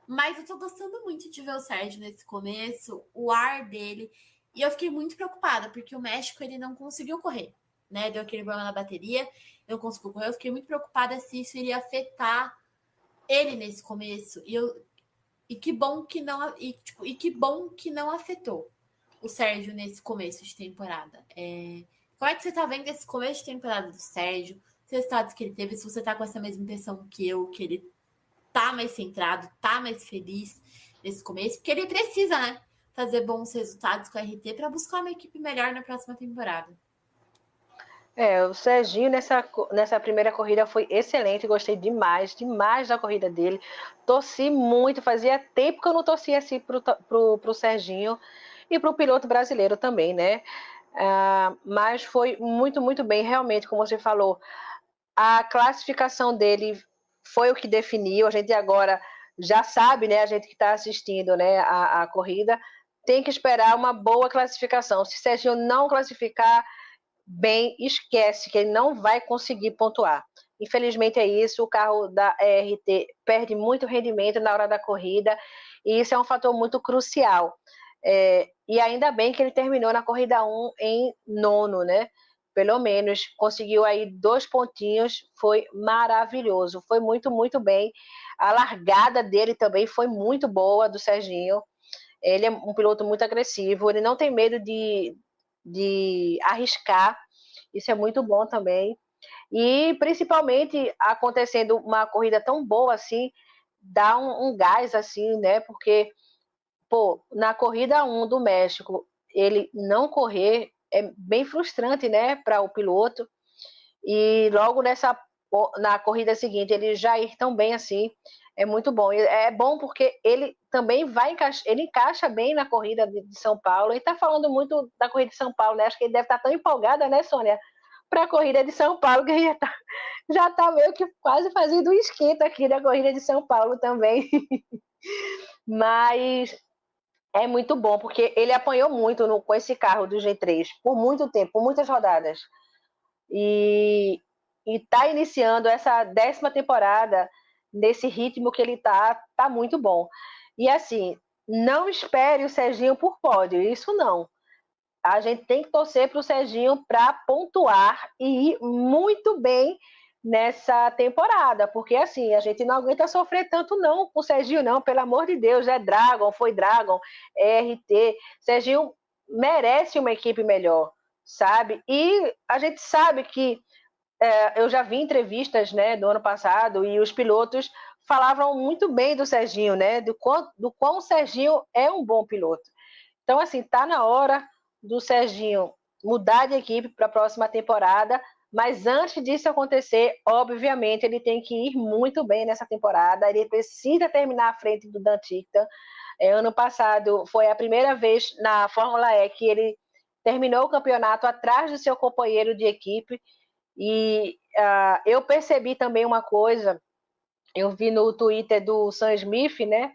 Mas eu tô gostando muito de ver o Sérgio nesse começo, o ar dele. E eu fiquei muito preocupada, porque o México ele não conseguiu correr, né? Deu aquele problema na bateria, eu não conseguiu correr. Eu fiquei muito preocupada se isso iria afetar ele nesse começo. E que bom que não, e que bom que não afetou o Sérgio nesse começo de temporada. Como é que você tá vendo esse começo de temporada do Sérgio? Os resultados que ele teve, se você tá com essa mesma impressão que eu, que ele tá mais centrado, tá mais feliz nesse começo, porque ele precisa, né, fazer bons resultados com a RT para buscar uma equipe melhor na próxima temporada. O Serginho nessa primeira corrida foi excelente, gostei demais, demais da corrida dele. Torci muito, fazia tempo que eu não torcia assim pro Serginho e pro piloto brasileiro também, né? Mas foi muito, muito bem, realmente, como você falou, a classificação dele foi o que definiu. A gente agora já sabe, né? A gente que está assistindo, né, a corrida, tem que esperar uma boa classificação. Se Serginho não classificar bem, esquece que ele não vai conseguir pontuar. Infelizmente é isso, o carro da RT perde muito rendimento na hora da corrida, e isso é um fator muito crucial. E ainda bem que ele terminou na corrida 1 em nono, né? Pelo menos conseguiu aí 2 pontinhos, foi maravilhoso, foi muito, muito bem. A largada dele também foi muito boa, do Serginho. Ele é um piloto muito agressivo, ele não tem medo de arriscar, isso é muito bom também. E principalmente acontecendo uma corrida tão boa assim, dá um gás assim, né? Porque, pô, na corrida 1 do México, ele não correr é bem frustrante, né, para o piloto. E logo na corrida seguinte ele já ir tão bem assim, é muito bom. É bom porque ele também ele encaixa bem na corrida de São Paulo. E tá falando muito da corrida de São Paulo, né? Acho que ele deve estar tão empolgada, né, Sônia, para a corrida de São Paulo, que já tá meio que quase fazendo um esquenta aqui da corrida de São Paulo também. Mas é muito bom, porque ele apanhou muito com esse carro do G3 por muito tempo, por muitas rodadas. E tá iniciando essa 10ª temporada nesse ritmo que ele tá muito bom. E assim, não espere o Serginho por pódio, isso não. A gente tem que torcer para o Serginho para pontuar e ir muito bem nessa temporada, porque assim, a gente não aguenta sofrer tanto não com o Serginho não, pelo amor de Deus, é Dragon, foi Dragon, é RT, Serginho merece uma equipe melhor, sabe? E a gente sabe que eu já vi entrevistas, né, do ano passado e os pilotos falavam muito bem do Serginho, né, do quão o Serginho é um bom piloto. Então, assim, tá na hora do Serginho mudar de equipe para a próxima temporada, mas antes disso acontecer, obviamente, ele tem que ir muito bem nessa temporada, ele precisa terminar à frente do Dan Tickton. Ano passado foi a primeira vez na Fórmula E que ele terminou o campeonato atrás do seu companheiro de equipe, e eu percebi também uma coisa, eu vi no Twitter do Sam Smith, né?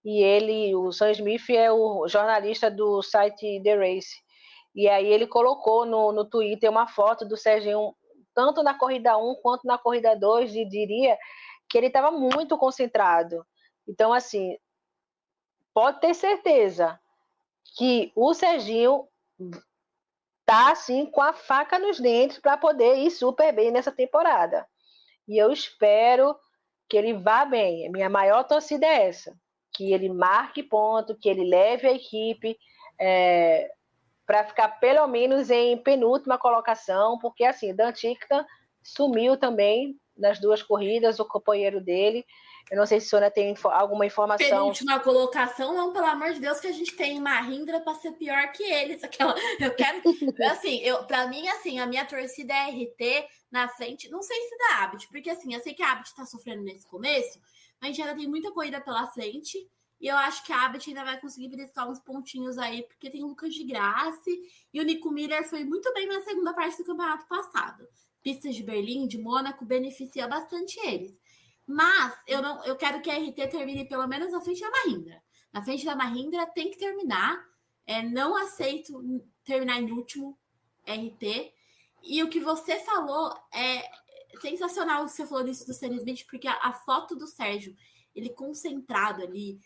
E o Sam Smith é o jornalista do site The Race. E aí ele colocou no Twitter uma foto do Serginho, tanto na corrida 1 quanto na corrida 2, e diria que ele estava muito concentrado. Então, assim, pode ter certeza que o Serginho tá assim com a faca nos dentes para poder ir super bem nessa temporada. E eu espero que ele vá bem. A minha maior torcida é essa, que ele marque ponto, que ele leve a equipe para ficar pelo menos em penúltima colocação, porque assim, Dan Tickton sumiu também nas 2 corridas, o companheiro dele. Eu não sei se a Sônia tem alguma informação. Penúltima colocação, não, pelo amor de Deus, que a gente tem Mahindra para ser pior que eles. Eu quero, assim, para mim, assim, a minha torcida é RT na frente, não sei se da Abt, porque assim, eu sei que a Abt tá sofrendo nesse começo, mas a gente ainda tem muita corrida pela frente, e eu acho que a Abt ainda vai conseguir beliscar uns pontinhos aí, porque tem o Lucas de Graça, e o Nico Miller foi muito bem na segunda parte do campeonato passado. Pistas de Berlim, de Mônaco, beneficia bastante eles. Mas eu quero que a RT termine pelo menos na frente da Mahindra. Na frente da Mahindra tem que terminar. Não aceito terminar em último, RT. E o que você falou é sensacional, você falou disso do Sam Smith, porque a foto do Sérgio, ele concentrado ali,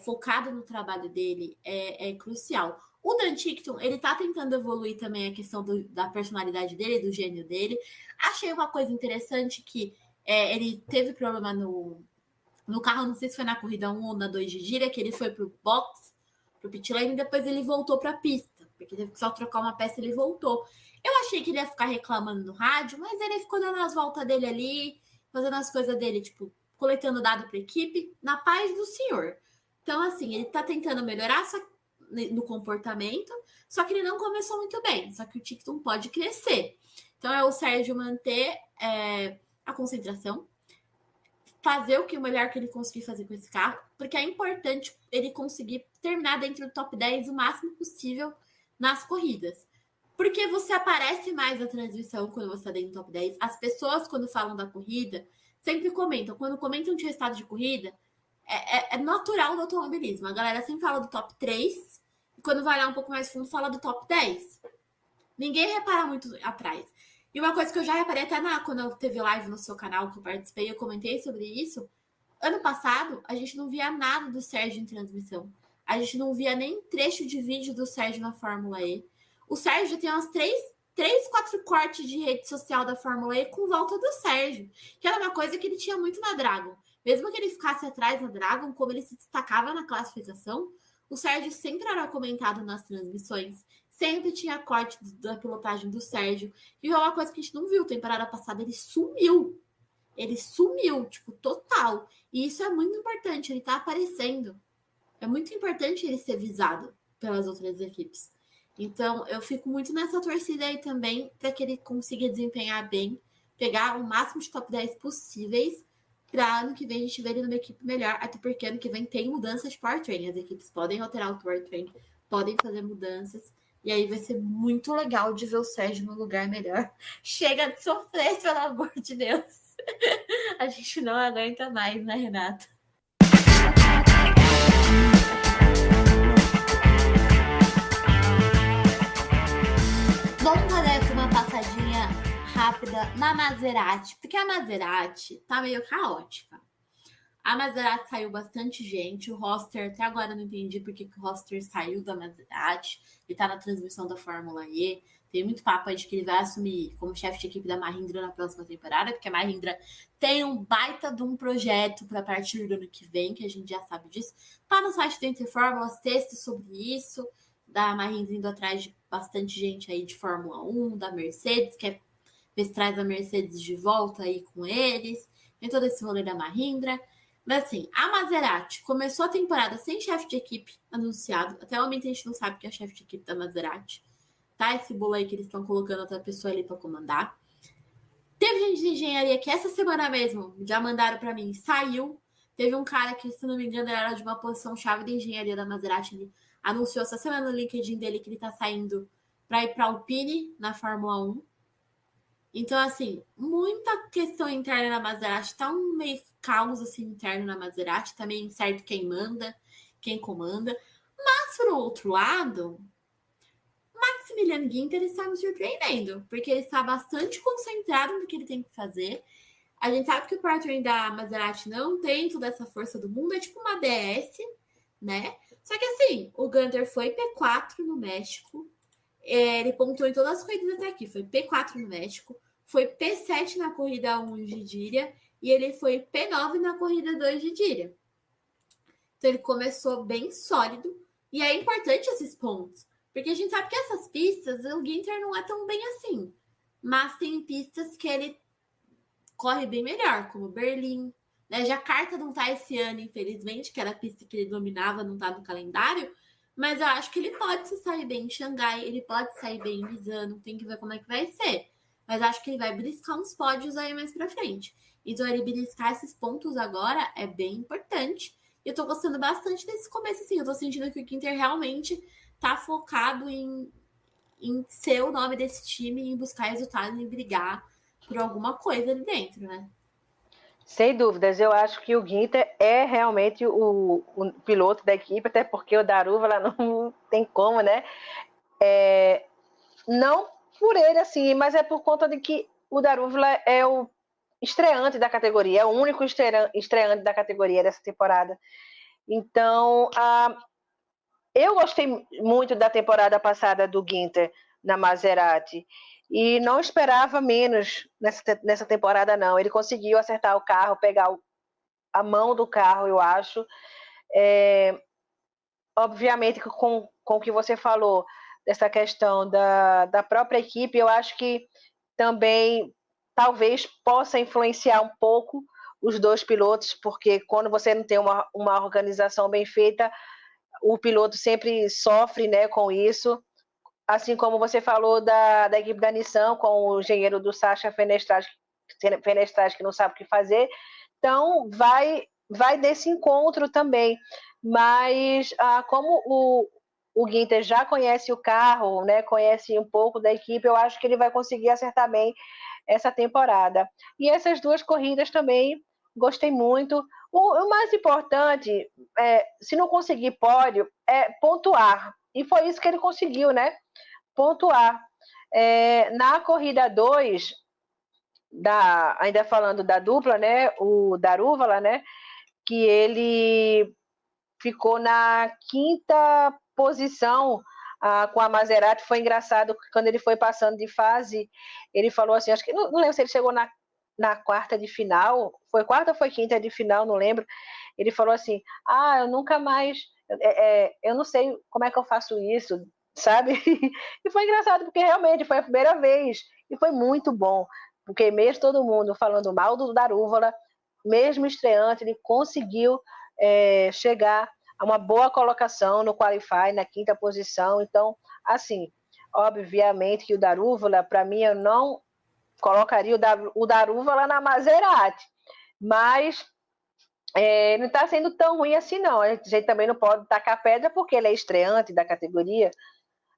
focado no trabalho dele, é crucial. O Dan Tickton, ele tá tentando evoluir também a questão da personalidade dele, do gênio dele. Achei uma coisa interessante que ele teve problema no carro, não sei se foi na corrida 1 ou na 2 de gira, que ele foi pro box, pro pit lane, e depois ele voltou pra pista, porque teve que só trocar uma peça e ele voltou. Eu achei que ele ia ficar reclamando no rádio, mas ele ficou dando as voltas dele ali, fazendo as coisas dele, tipo, coletando dado pra equipe, na paz do senhor. Então, assim, ele tá tentando melhorar no comportamento, só que ele não começou muito bem, só que o Tickton pode crescer. Então, é o Sérgio manter a concentração, fazer o melhor que ele conseguir fazer com esse carro, porque é importante ele conseguir terminar dentro do top 10 o máximo possível nas corridas. Porque você aparece mais na transmissão quando você está dentro do top 10. As pessoas, quando falam da corrida, sempre comentam. Quando comentam de resultado de corrida, é natural do automobilismo. A galera sempre fala do top 3, e quando vai lá um pouco mais fundo, fala do top 10. Ninguém repara muito atrás. E uma coisa que eu já reparei até quando eu teve live no seu canal, que eu participei, eu comentei sobre isso. Ano passado, a gente não via nada do Sérgio em transmissão. A gente não via nem trecho de vídeo do Sérgio na Fórmula E. O Sérgio tem umas 4 cortes de rede social da Fórmula E com volta do Sérgio, que era uma coisa que ele tinha muito na Dragon. Mesmo que ele ficasse atrás na Dragon, como ele se destacava na classificação, o Sérgio sempre era comentado nas transmissões. Sempre tinha corte da pilotagem do Sérgio. E é uma coisa que a gente não viu. Temporada passada ele sumiu. Ele sumiu, tipo, total. E isso é muito importante. Ele tá aparecendo. É muito importante ele ser visado pelas outras equipes. Então, eu fico muito nessa torcida aí também, para que ele consiga desempenhar bem, pegar o máximo de top 10 possíveis, para ano que vem a gente ver ele numa equipe melhor, até porque ano que vem tem mudanças de powertrain. As equipes podem alterar o powertrain, podem fazer mudanças, e aí vai ser muito legal de ver o Sérgio no lugar melhor. Chega de sofrer, pelo amor de Deus. A gente não aguenta mais, né, Renata? Vamos fazer uma passadinha rápida na Maserati, porque a Maserati tá meio caótica. A Maserati saiu bastante gente. O roster, até agora eu não entendi porque que o roster saiu da Maserati. Ele tá na transmissão da Fórmula E. Tem muito papo aí de que ele vai assumir como chefe de equipe da Mahindra na próxima temporada, porque a Mahindra tem um baita de um projeto para partir do ano que vem, que a gente já sabe disso. Tá no site da Inter Fórmulas, textos sobre isso, da Mahindra indo atrás de bastante gente aí de Fórmula 1, da Mercedes, quer ver se traz a Mercedes de volta aí com eles. Tem todo esse rolê da Mahindra. Mas assim, a Maserati começou a temporada sem chefe de equipe anunciado. Até o momento a gente não sabe quem é chefe de equipe da Maserati. Tá? Esse bolo aí que eles estão colocando outra pessoa ali para comandar. Teve gente de engenharia que essa semana mesmo já mandaram para mim, saiu. Teve um cara que, se não me engano, era de uma posição chave de engenharia da Maserati. Ele anunciou essa semana no LinkedIn dele que ele tá saindo para ir para Alpine na Fórmula 1. Então, assim, muita questão interna na Maserati. Tá um meio caos assim, interno na Maserati. Tá meio incerto quem manda, quem comanda. Mas, por outro lado, Maximiliano Ginter está me surpreendendo, porque ele está bastante concentrado no que ele tem que fazer. A gente sabe que o powertrain da Maserati não tem toda essa força do mundo, é tipo uma DS, né? Só que assim, o Gunter foi P4 no México, ele pontuou em todas as corridas até aqui, foi P4 no México, foi P7 na corrida 1 de Díria e ele foi P9 na corrida 2 de Díria. Então ele começou bem sólido e é importante esses pontos, porque a gente sabe que essas pistas, o Ginter não é tão bem assim, mas tem pistas que ele corre bem melhor, como Berlim, né? Jacarta não tá esse ano, infelizmente, que era a pista que ele dominava, não tá no calendário, mas eu acho que ele pode se sair bem em Xangai, ele pode sair bem em Misano, tem que ver como é que vai ser. Mas acho que ele vai beliscar uns pódios aí mais pra frente. Então ele beliscar esses pontos agora é bem importante. E eu tô gostando bastante desse começo, assim. Eu tô sentindo que o Ginter realmente tá focado em ser o nome desse time, em buscar resultados, em brigar por alguma coisa ali dentro, né? Sem dúvidas, eu acho que o Ginter é realmente o piloto da equipe, até porque o Daruva lá não tem como, né? Não por ele, assim, mas é por conta de que o Darúvula é o estreante da categoria, é o único estreante da categoria dessa temporada. Então, eu gostei muito da temporada passada do Ginter na Maserati e não esperava menos nessa temporada, não. Ele conseguiu acertar o carro, pegar a mão do carro, eu acho. Obviamente, com o que você falou, dessa questão da própria equipe, eu acho que também talvez possa influenciar um pouco os dois pilotos, porque quando você não tem uma organização bem feita, o piloto sempre sofre, né, com isso. Assim como você falou da equipe da Nissan, com o engenheiro do Sacha Fenestraz, que não sabe o que fazer. Então, vai desse encontro também. Mas, como o Ginter já conhece o carro, né, conhece um pouco da equipe, eu acho que ele vai conseguir acertar bem essa temporada. E essas duas corridas também gostei muito. O mais importante, se não conseguir pódio, é pontuar. E foi isso que ele conseguiu, né? Pontuar. Na corrida 2, ainda falando da dupla, né? O Darúvala, né? Que ele ficou na quinta posição com a Maserati. Foi engraçado que quando ele foi passando de fase, ele falou assim, acho que não lembro se ele chegou na quarta de final, foi quarta ou foi quinta de final, não lembro. Ele falou assim, eu nunca mais, eu não sei como é que eu faço isso, sabe? E foi engraçado, porque realmente foi a primeira vez, e foi muito bom, porque mesmo todo mundo falando mal do Darúvala, mesmo estreante, ele conseguiu chegar a uma boa colocação no Qualify, na quinta posição. Então, assim, obviamente que o Darúvala, para mim, eu não colocaria o Darúvala na Maserati, mas não está sendo tão ruim assim, não. A gente também não pode tacar pedra porque ele é estreante da categoria,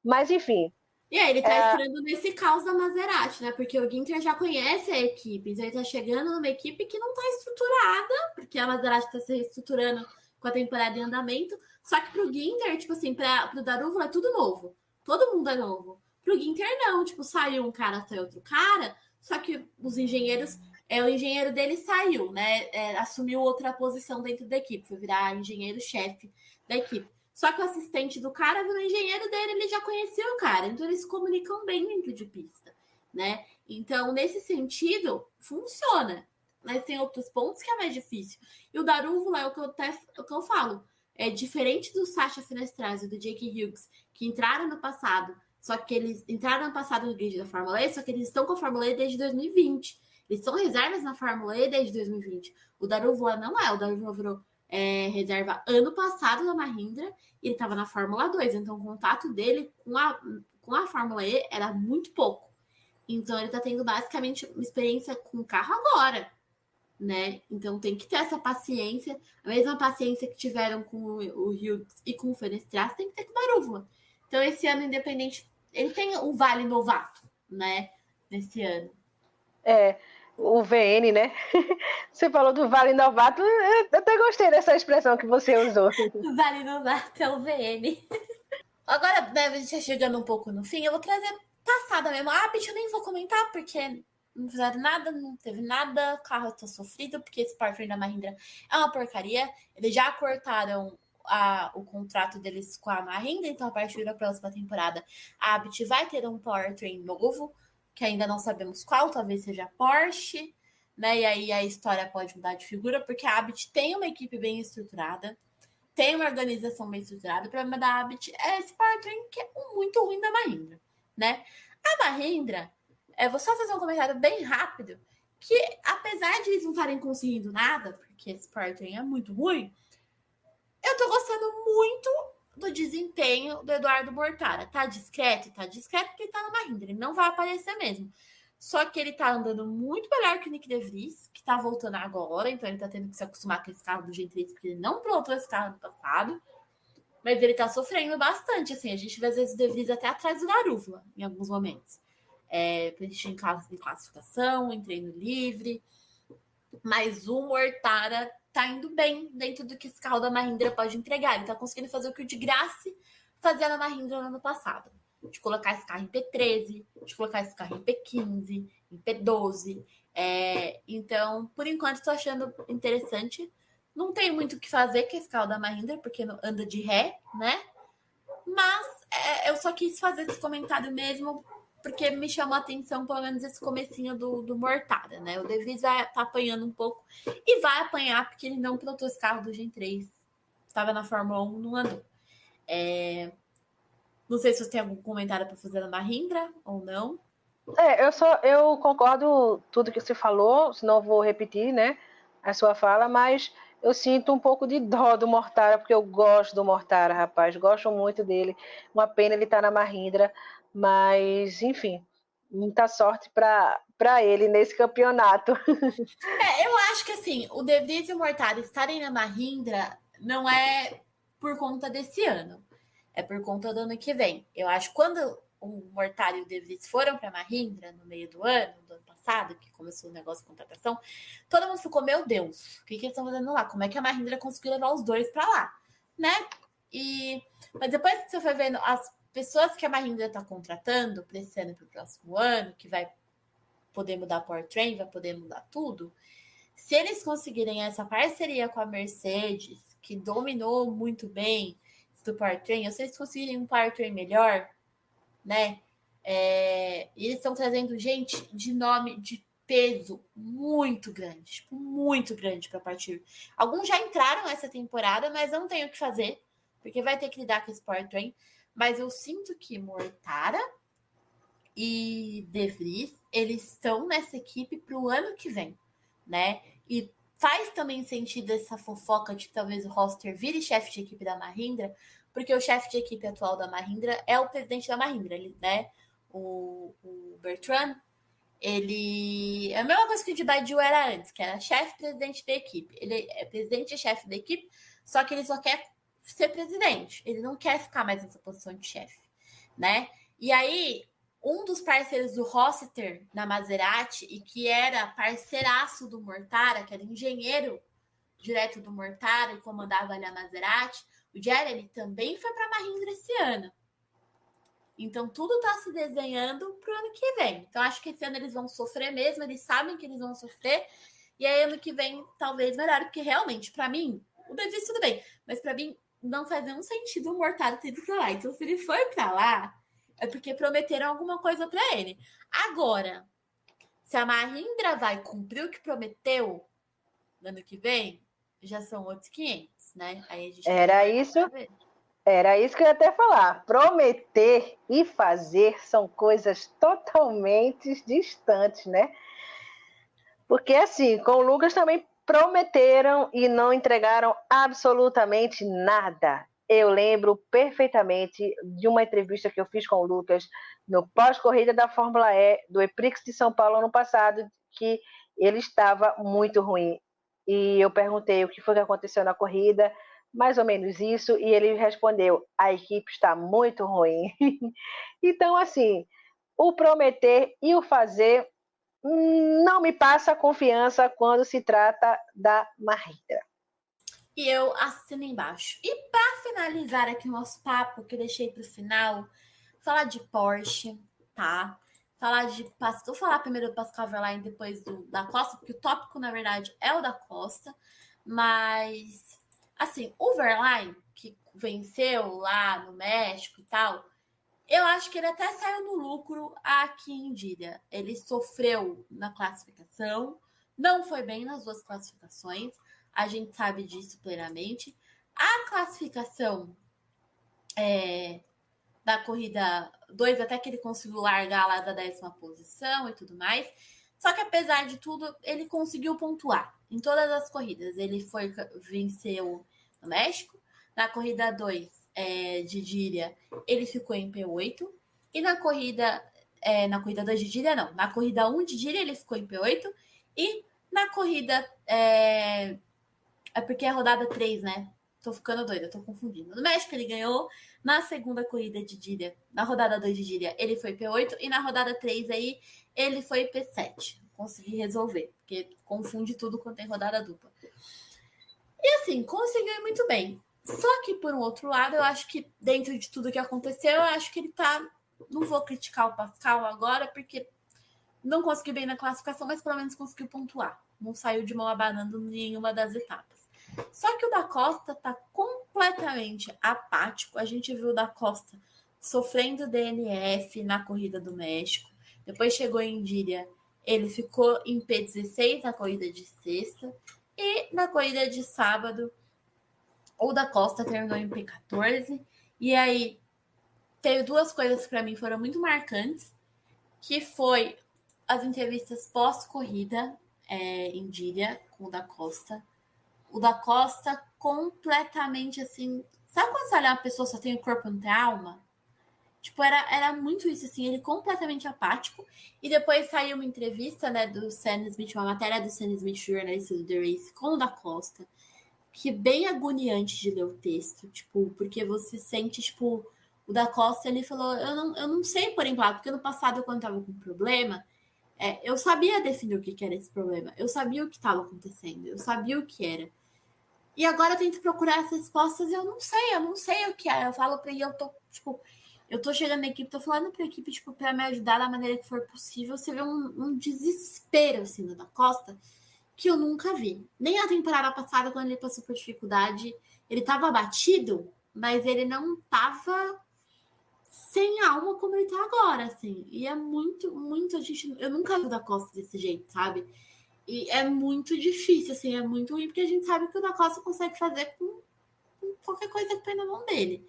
mas enfim. E aí, ele tá estreando nesse caos da Maserati, né? Porque o Ginter já conhece a equipe, então ele tá chegando numa equipe que não tá estruturada, porque a Maserati tá se reestruturando com a temporada em andamento. Só que pro Ginter, tipo assim, pro Darúvula é tudo novo. Todo mundo é novo. Pro Ginter, não. Tipo, saiu um cara, saiu outro cara, só que os engenheiros o engenheiro dele saiu, né? Assumiu outra posição dentro da equipe, foi virar engenheiro-chefe da equipe. Só que o assistente do cara virou engenheiro dele, ele já conhecia o cara, então eles se comunicam bem dentro de pista, né? Então, nesse sentido, funciona. Mas tem outros pontos que é mais difícil. E o Darúvula é o que eu falo. É diferente do Sasha Fenestrazzi e do Jake Hughes, que entraram no passado, só que eles entraram no passado no grid da Fórmula E, só que eles estão com a Fórmula E desde 2020. Eles são reservas na Fórmula E desde 2020. O Darúvula não é. O Darúvula virou reserva ano passado da Mahindra e ele estava na Fórmula 2. Então, o contato dele com a Fórmula E era muito pouco. Então, ele está tendo basicamente uma experiência com o carro agora, né? Então, tem que ter essa paciência. A mesma paciência que tiveram com o Hughes e com o Fenestras, tem que ter com o Darúvula. Então, esse ano, independente, ele tem o Vale Novato, né? Nesse ano. O VN, né? Você falou do Vale Novato, eu até gostei dessa expressão que você usou. Vale Novato é o VN. Agora, né, a gente tá chegando um pouco no fim, eu vou trazer passada mesmo. Eu nem vou comentar, porque não fizeram nada, não teve nada, o carro tá sofrido, porque esse powertrain da Mahindra é uma porcaria. Eles já cortaram o contrato deles com a Mahindra, então a partir da próxima temporada a Abt vai ter um powertrain novo, que ainda não sabemos qual, talvez seja a Porsche, né? E aí a história pode mudar de figura, porque a Abt tem uma equipe bem estruturada, tem uma organização bem estruturada. O problema da Abt é esse powertrain que é muito ruim da Mahindra, né? A Mahindra, vou só fazer um comentário bem rápido, que apesar de eles não estarem conseguindo nada, porque esse powertrain é muito ruim, eu tô gostando muito do desempenho do Eduardo Mortara. Tá discreto porque ele tá na Mahindra, ele não vai aparecer mesmo. Só que ele tá andando muito melhor que o Nick De Vries, que tá voltando agora, então ele tá tendo que se acostumar com esse carro do G3, porque ele não pilotou esse carro no passado. Mas ele tá sofrendo bastante, assim, a gente vê às vezes o De Vries até atrás do Darúvula, em alguns momentos. Em classificação, em treino livre. Mas o Mortara tá indo bem dentro do que esse carro da Mahindra pode entregar. Ele tá conseguindo fazer o que o de Graça fazia na Mahindra no ano passado. De colocar esse carro em P13, de colocar esse carro em P15, em P12. Então, por enquanto, tô achando interessante. Não tem muito o que fazer com esse carro da Mahindra, porque anda de ré, né? Mas eu só quis fazer esse comentário mesmo, porque me chamou a atenção, pelo menos, esse comecinho do Mortara, né? O De Vries vai estar apanhando um pouco, e vai apanhar, porque ele não pilotou esse carro do Gen 3. Estava na Fórmula 1, não andou. Não sei se você tem algum comentário para fazer na Mahindra ou não. Eu concordo tudo que você falou, senão vou repetir, né, a sua fala, mas eu sinto um pouco de dó do Mortara, porque eu gosto do Mortara, rapaz, gosto muito dele. Uma pena ele estar na Mahindra, mas, enfim, muita sorte para ele nesse campeonato. Eu acho que, assim, o De Vries e o Mortara estarem na Mahindra não é por conta desse ano, é por conta do ano que vem. Eu acho que quando o Mortara e o De Vries foram para a Mahindra no meio do ano passado, que começou o negócio de contratação, todo mundo ficou, meu Deus, o que eles estão fazendo lá? Como é que a Mahindra conseguiu levar os dois para lá, né? Mas depois que você foi vendo as pessoas que a Mahindra está contratando para esse ano e para o próximo ano, que vai poder mudar powertrain, vai poder mudar tudo, se eles conseguirem essa parceria com a Mercedes, que dominou muito bem do powertrain, se eles conseguirem um powertrain melhor, né? E eles estão trazendo gente de nome, de peso muito grande, tipo, muito grande para partir. Alguns já entraram essa temporada, mas não tem o que fazer, porque vai ter que lidar com esse powertrain. Mas eu sinto que Mortara e De Vries, eles estão nessa equipe para o ano que vem, né? E faz também sentido essa fofoca de que talvez o Roster vire chefe de equipe da Mahindra, porque o chefe de equipe atual da Mahindra é o presidente da Mahindra, né? O Bertrand, ele é a mesma coisa que o de Baidu era antes, que era chefe-presidente da equipe. Ele é presidente e chefe da equipe, só que ele só quer ser presidente. Ele não quer ficar mais nessa posição de chefe, né? E aí, um dos parceiros do Rossiter na Maserati, e que era parceiraço do Mortara, que era engenheiro direto do Mortara e comandava ali a Maserati, o Jeremy também foi para a Mahindra esse ano. Então, tudo está se desenhando para o ano que vem. Então, acho que esse ano eles vão sofrer mesmo, eles sabem que eles vão sofrer. E aí, ano que vem, talvez melhore, porque realmente, para mim, o Davis tudo bem, mas para mim não faz nenhum sentido o Mortado ter ido para lá. Então, se ele foi para lá, é porque prometeram alguma coisa para ele. Agora, se a Mahindra vai cumprir o que prometeu no ano que vem, já são outros 500, né? Aí a gente Era isso que eu ia até falar. Prometer e fazer são coisas totalmente distantes, né? Porque, assim, com o Lucas também prometeram e não entregaram absolutamente nada. Eu lembro perfeitamente de uma entrevista que eu fiz com o Lucas no pós-corrida da Fórmula E, do Eprix de São Paulo ano passado, que ele estava muito ruim. E eu perguntei o que foi que aconteceu na corrida, mais ou menos isso, e ele respondeu: a equipe está muito ruim. Então, assim, o prometer e o fazer não me passa confiança quando se trata da Mahindra. E eu assino embaixo. E para finalizar aqui o nosso papo, que eu deixei para o final, falar de Porsche, tá? Falar de. Vou falar primeiro do Pascal Wehrlein, depois da Costa, porque o tópico, na verdade, é o da Costa. Mas, assim, o Wehrlein, que venceu lá no México e tal, eu acho que ele até saiu no lucro aqui em Díria. Ele sofreu na classificação, não foi bem nas duas classificações, a gente sabe disso plenamente. A classificação da corrida 2, até que ele conseguiu largar lá da 10ª posição e tudo mais. Só que apesar de tudo, ele conseguiu pontuar em todas as corridas. Ele venceu no México, na corrida 2 de Díria, ele ficou em P8. E na corrida 2 de Díria, não. Na corrida 1 de Díria, ele ficou em P8. E na corrida. É porque é a rodada 3, né? Tô ficando doida, tô confundindo. No México, ele ganhou. Na segunda corrida de Díria, na rodada 2 de Díria, ele foi P8. E na rodada 3 aí, ele foi P7. Consegui resolver, porque confunde tudo quando tem rodada dupla. E assim, conseguiu ir muito bem. Só que, por um outro lado, eu acho que dentro de tudo que aconteceu, eu acho que ele tá. Não vou criticar o Pascal agora, porque não conseguiu bem na classificação, mas pelo menos conseguiu pontuar. Não saiu de mão abanando em nenhuma das etapas. Só que o da Costa tá completamente apático. A gente viu o da Costa sofrendo DNF na corrida do México. Depois chegou em Díria, ele ficou em P16 na corrida de sexta. E na corrida de sábado, o da Costa terminou em P14. E aí, teve duas coisas que para mim foram muito marcantes, que foi as entrevistas pós-corrida em Díria com o da Costa. O da Costa completamente assim. Sabe quando você olha uma pessoa só tem o corpo e não tem alma? Tipo, era muito isso, assim, ele completamente apático. E depois saiu uma entrevista, né, do Sam Smith, uma matéria do Sam Smith, jornalista do The Race, com o da Costa, que é bem agoniante de ler o texto, tipo, porque você sente, tipo, o da Costa, ele falou, eu não sei por exemplo, porque no passado, quando eu tava com problema, eu sabia definir o que era esse problema, eu sabia o que estava acontecendo, eu sabia o que era. E agora eu tento procurar essas respostas e eu não sei o que é. Eu falo pra ele, eu tô chegando na equipe, tô falando pra equipe, tipo, pra me ajudar da maneira que for possível. Você vê um desespero, assim, no da Costa, que eu nunca vi. Nem a temporada passada, quando ele passou por dificuldade, ele tava abatido, mas ele não tava sem alma como ele tá agora, assim. E é muito, muito, eu nunca vi o da Costa desse jeito, sabe? E é muito difícil, assim, é muito ruim, porque a gente sabe que o da Costa consegue fazer com qualquer coisa que põe na mão dele.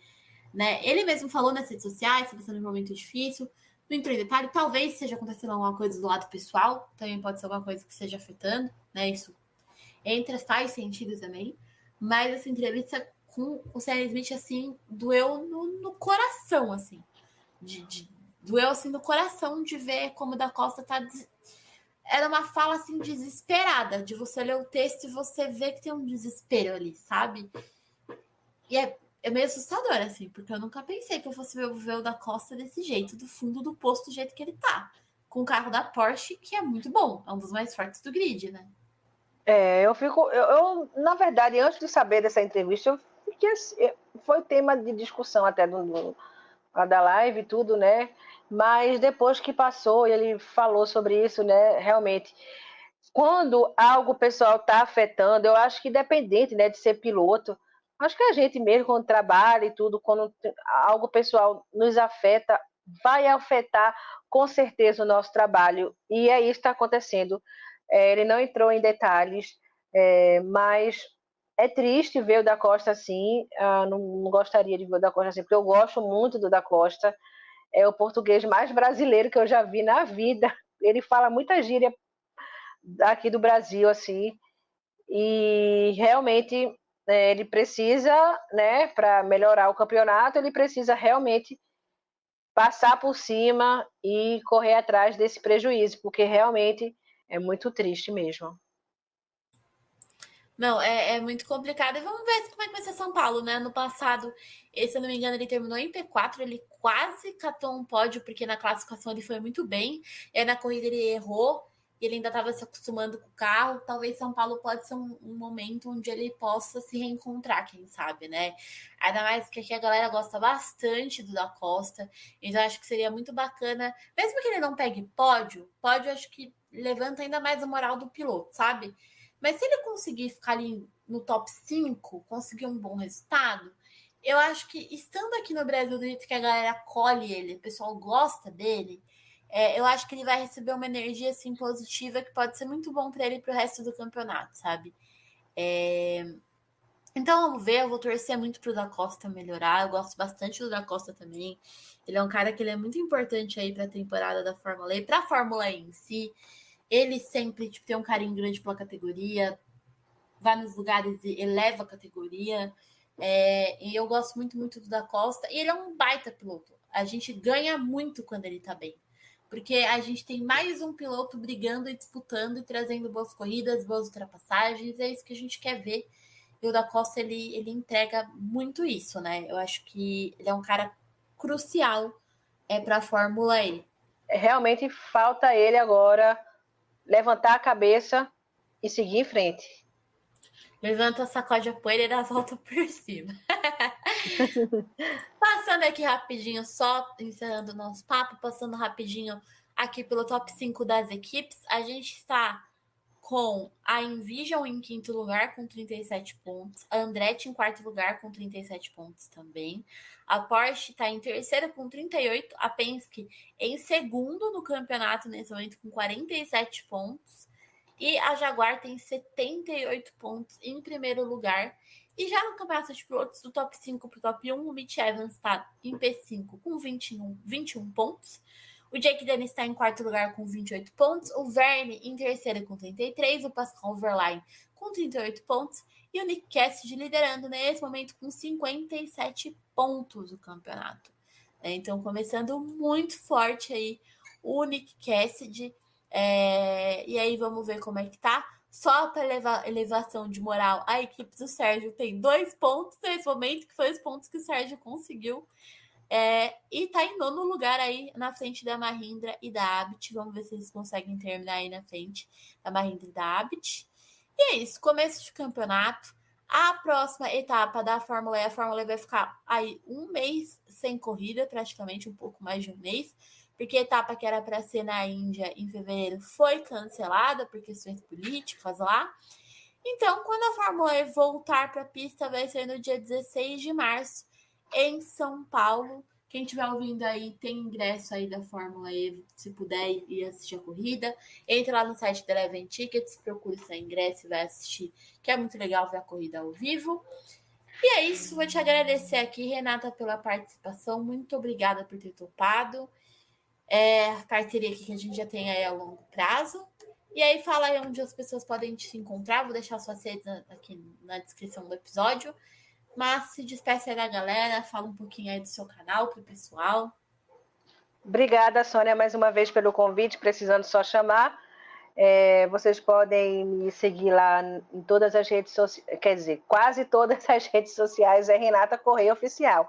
Né? Ele mesmo falou nas redes sociais, está passando um momento difícil, não entrou em detalhe, talvez seja acontecendo alguma coisa do lado pessoal, também pode ser alguma coisa que esteja afetando, né? Isso faz sentido também, mas essa entrevista com o Sam Smith, assim, doeu no coração, assim, doeu, assim, no coração de ver como o da Costa tá era uma fala assim desesperada, de você ler o texto e você ver que tem um desespero ali, sabe? E é meio assustador, assim, porque eu nunca pensei que eu fosse ver o da Costa desse jeito, do fundo do posto, do jeito que ele tá. Com o carro da Porsche, que é muito bom, é um dos mais fortes do grid, né? Na verdade, antes de saber dessa entrevista, eu fiquei assim, foi tema de discussão até lá da live e tudo, né? Mas depois que passou, ele falou sobre isso, né? Realmente, quando algo pessoal está afetando, eu acho que independente, né, de ser piloto, acho que a gente mesmo, quando trabalha e tudo, quando algo pessoal nos afeta, vai afetar com certeza o nosso trabalho. E é isso que está acontecendo. Ele não entrou em detalhes, mas é triste ver o Da Costa assim. Não gostaria de ver o Da Costa assim, porque eu gosto muito do Da Costa. É o português mais brasileiro que eu já vi na vida. Ele fala muita gíria aqui do Brasil, assim, e realmente ele precisa, né, para melhorar o campeonato, ele precisa realmente passar por cima e correr atrás desse prejuízo, porque realmente é muito triste mesmo. Não, é muito complicado. E vamos ver como é que vai ser São Paulo, né? No passado, se eu não me engano, ele terminou em P4, ele quase catou um pódio, porque na classificação ele foi muito bem. E aí na corrida ele errou, e ele ainda estava se acostumando com o carro. Talvez São Paulo pode ser um momento onde ele possa se reencontrar, quem sabe, né? Ainda mais que aqui a galera gosta bastante do Da Costa. Então acho que seria muito bacana, mesmo que ele não pegue pódio acho que levanta ainda mais a moral do piloto, sabe? Mas se ele conseguir ficar ali no top 5, conseguir um bom resultado, eu acho que estando aqui no Brasil, do jeito que a galera acolhe ele, o pessoal gosta dele, eu acho que ele vai receber uma energia assim positiva que pode ser muito bom para ele para o resto do campeonato, sabe? Então vamos ver, eu vou torcer muito pro Da Costa melhorar. Eu gosto bastante do Da Costa também. Ele é um cara que ele é muito importante aí para a temporada da Fórmula E, para a Fórmula E em si. Ele sempre tipo, tem um carinho grande pela categoria, vai nos lugares e eleva a categoria. E eu gosto muito, muito do Da Costa. E ele é um baita piloto. A gente ganha muito quando ele tá bem. Porque a gente tem mais um piloto brigando e disputando e trazendo boas corridas, boas ultrapassagens. É isso que a gente quer ver. E o Da Costa, ele entrega muito isso, né? Eu acho que ele é um cara crucial para a Fórmula E. Realmente falta ele agora levantar a cabeça e seguir em frente. Levanta, sacode a poeira e dá a volta por cima. Passando aqui rapidinho, só encerrando o nosso papo, passando rapidinho aqui pelo top 5 das equipes. A gente está com a Envision em quinto lugar com 37 pontos, a Andretti em quarto lugar com 37 pontos também, a Porsche está em terceiro com 38, a Penske em segundo no campeonato nesse momento com 47 pontos, e a Jaguar tem 78 pontos em primeiro lugar. E já no campeonato de pilotos, do top 5 para o top 1, o Mitch Evans está em P5 com 21 pontos. O Jake Dennis está em quarto lugar com 28 pontos. O Verne em terceiro com 33. O Pascal Wehrlein com 38 pontos. E o Nick Cassidy liderando nesse momento com 57 pontos o campeonato. Então, começando muito forte aí o Nick Cassidy. E aí, vamos ver como é que tá. Só para elevação de moral, a equipe do Sérgio tem 2 pontos nesse momento, que foi os pontos que o Sérgio conseguiu. E tá em nono lugar aí na frente da Mahindra e da Abit. Vamos ver se eles conseguem terminar aí na frente da Mahindra e da Abit. E é isso, começo de campeonato. A próxima etapa da Fórmula E, a Fórmula E vai ficar aí um mês sem corrida, praticamente um pouco mais de um mês, porque a etapa que era para ser na Índia em fevereiro foi cancelada por questões políticas lá. Então, quando a Fórmula E voltar para a pista, vai ser no dia 16 de março, em São Paulo. Quem estiver ouvindo aí, tem ingresso aí da Fórmula E, se puder ir assistir a corrida. Entre lá no site da Eleven Tickets, procure seu ingresso e vai assistir, que é muito legal ver a corrida ao vivo. E é isso, vou te agradecer aqui, Renata, pela participação. Muito obrigada por ter topado. A parceria aqui que a gente já tem aí a longo prazo. E aí fala aí onde as pessoas podem te encontrar. Vou deixar suas redes aqui na descrição do episódio. Mas se despeça aí da galera, fala um pouquinho aí do seu canal pro pessoal. Obrigada, Sônia, mais uma vez pelo convite, precisando só chamar. Vocês podem me seguir lá em todas as redes sociais, quer dizer, quase todas as redes sociais é Renata Correia Oficial.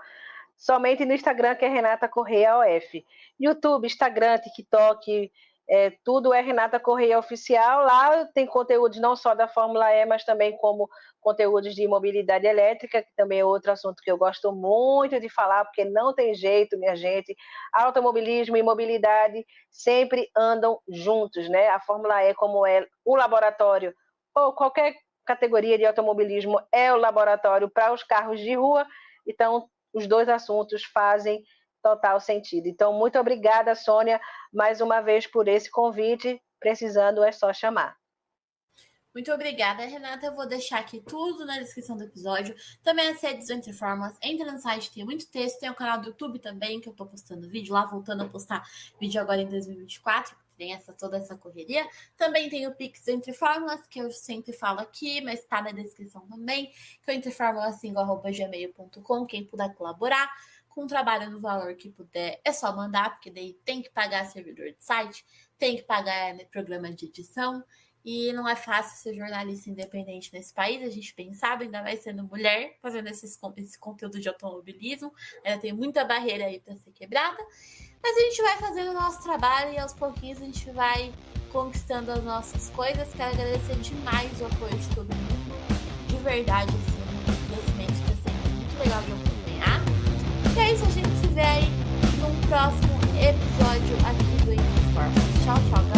Somente no Instagram, que é Renata Correia OF. YouTube, Instagram, TikTok, Tudo é Renata Correia Oficial. Lá tem conteúdos não só da Fórmula E, mas também como conteúdos de mobilidade elétrica, que também é outro assunto que eu gosto muito de falar, porque não tem jeito, minha gente. Automobilismo e mobilidade sempre andam juntos, né? A Fórmula E, como é o laboratório, ou qualquer categoria de automobilismo, é o laboratório para os carros de rua. Então, os dois assuntos fazem total sentido. Então, muito obrigada, Sônia, mais uma vez por esse convite. Precisando é só chamar. Muito obrigada, Renata. Eu vou deixar aqui tudo na descrição do episódio. Também as redes do Entre Fórmulas. Entra no site, tem muito texto. Tem o canal do YouTube também, que eu tô postando vídeo lá, voltando a postar vídeo agora em 2024. Tem toda essa correria. Também tem o Pix do Entre Fórmulas, que eu sempre falo aqui, mas tá na descrição também, que é o entreformulas5@gmail.com. Quem puder colaborar com o trabalho no valor que puder, é só mandar, porque daí tem que pagar servidor de site, tem que pagar programa de edição. E não é fácil ser jornalista independente nesse país, a gente bem sabe, ainda mais sendo mulher, fazendo esse conteúdo de automobilismo. Ainda tem muita barreira aí para ser quebrada. Mas a gente vai fazendo o nosso trabalho e aos pouquinhos a gente vai conquistando as nossas coisas. Quero agradecer demais o apoio de todo mundo. De verdade, assim, o crescimento está sendo muito legal de acompanhar. E é isso, a gente se vê aí num próximo episódio aqui do Entre Fórmulas. Tchau, tchau.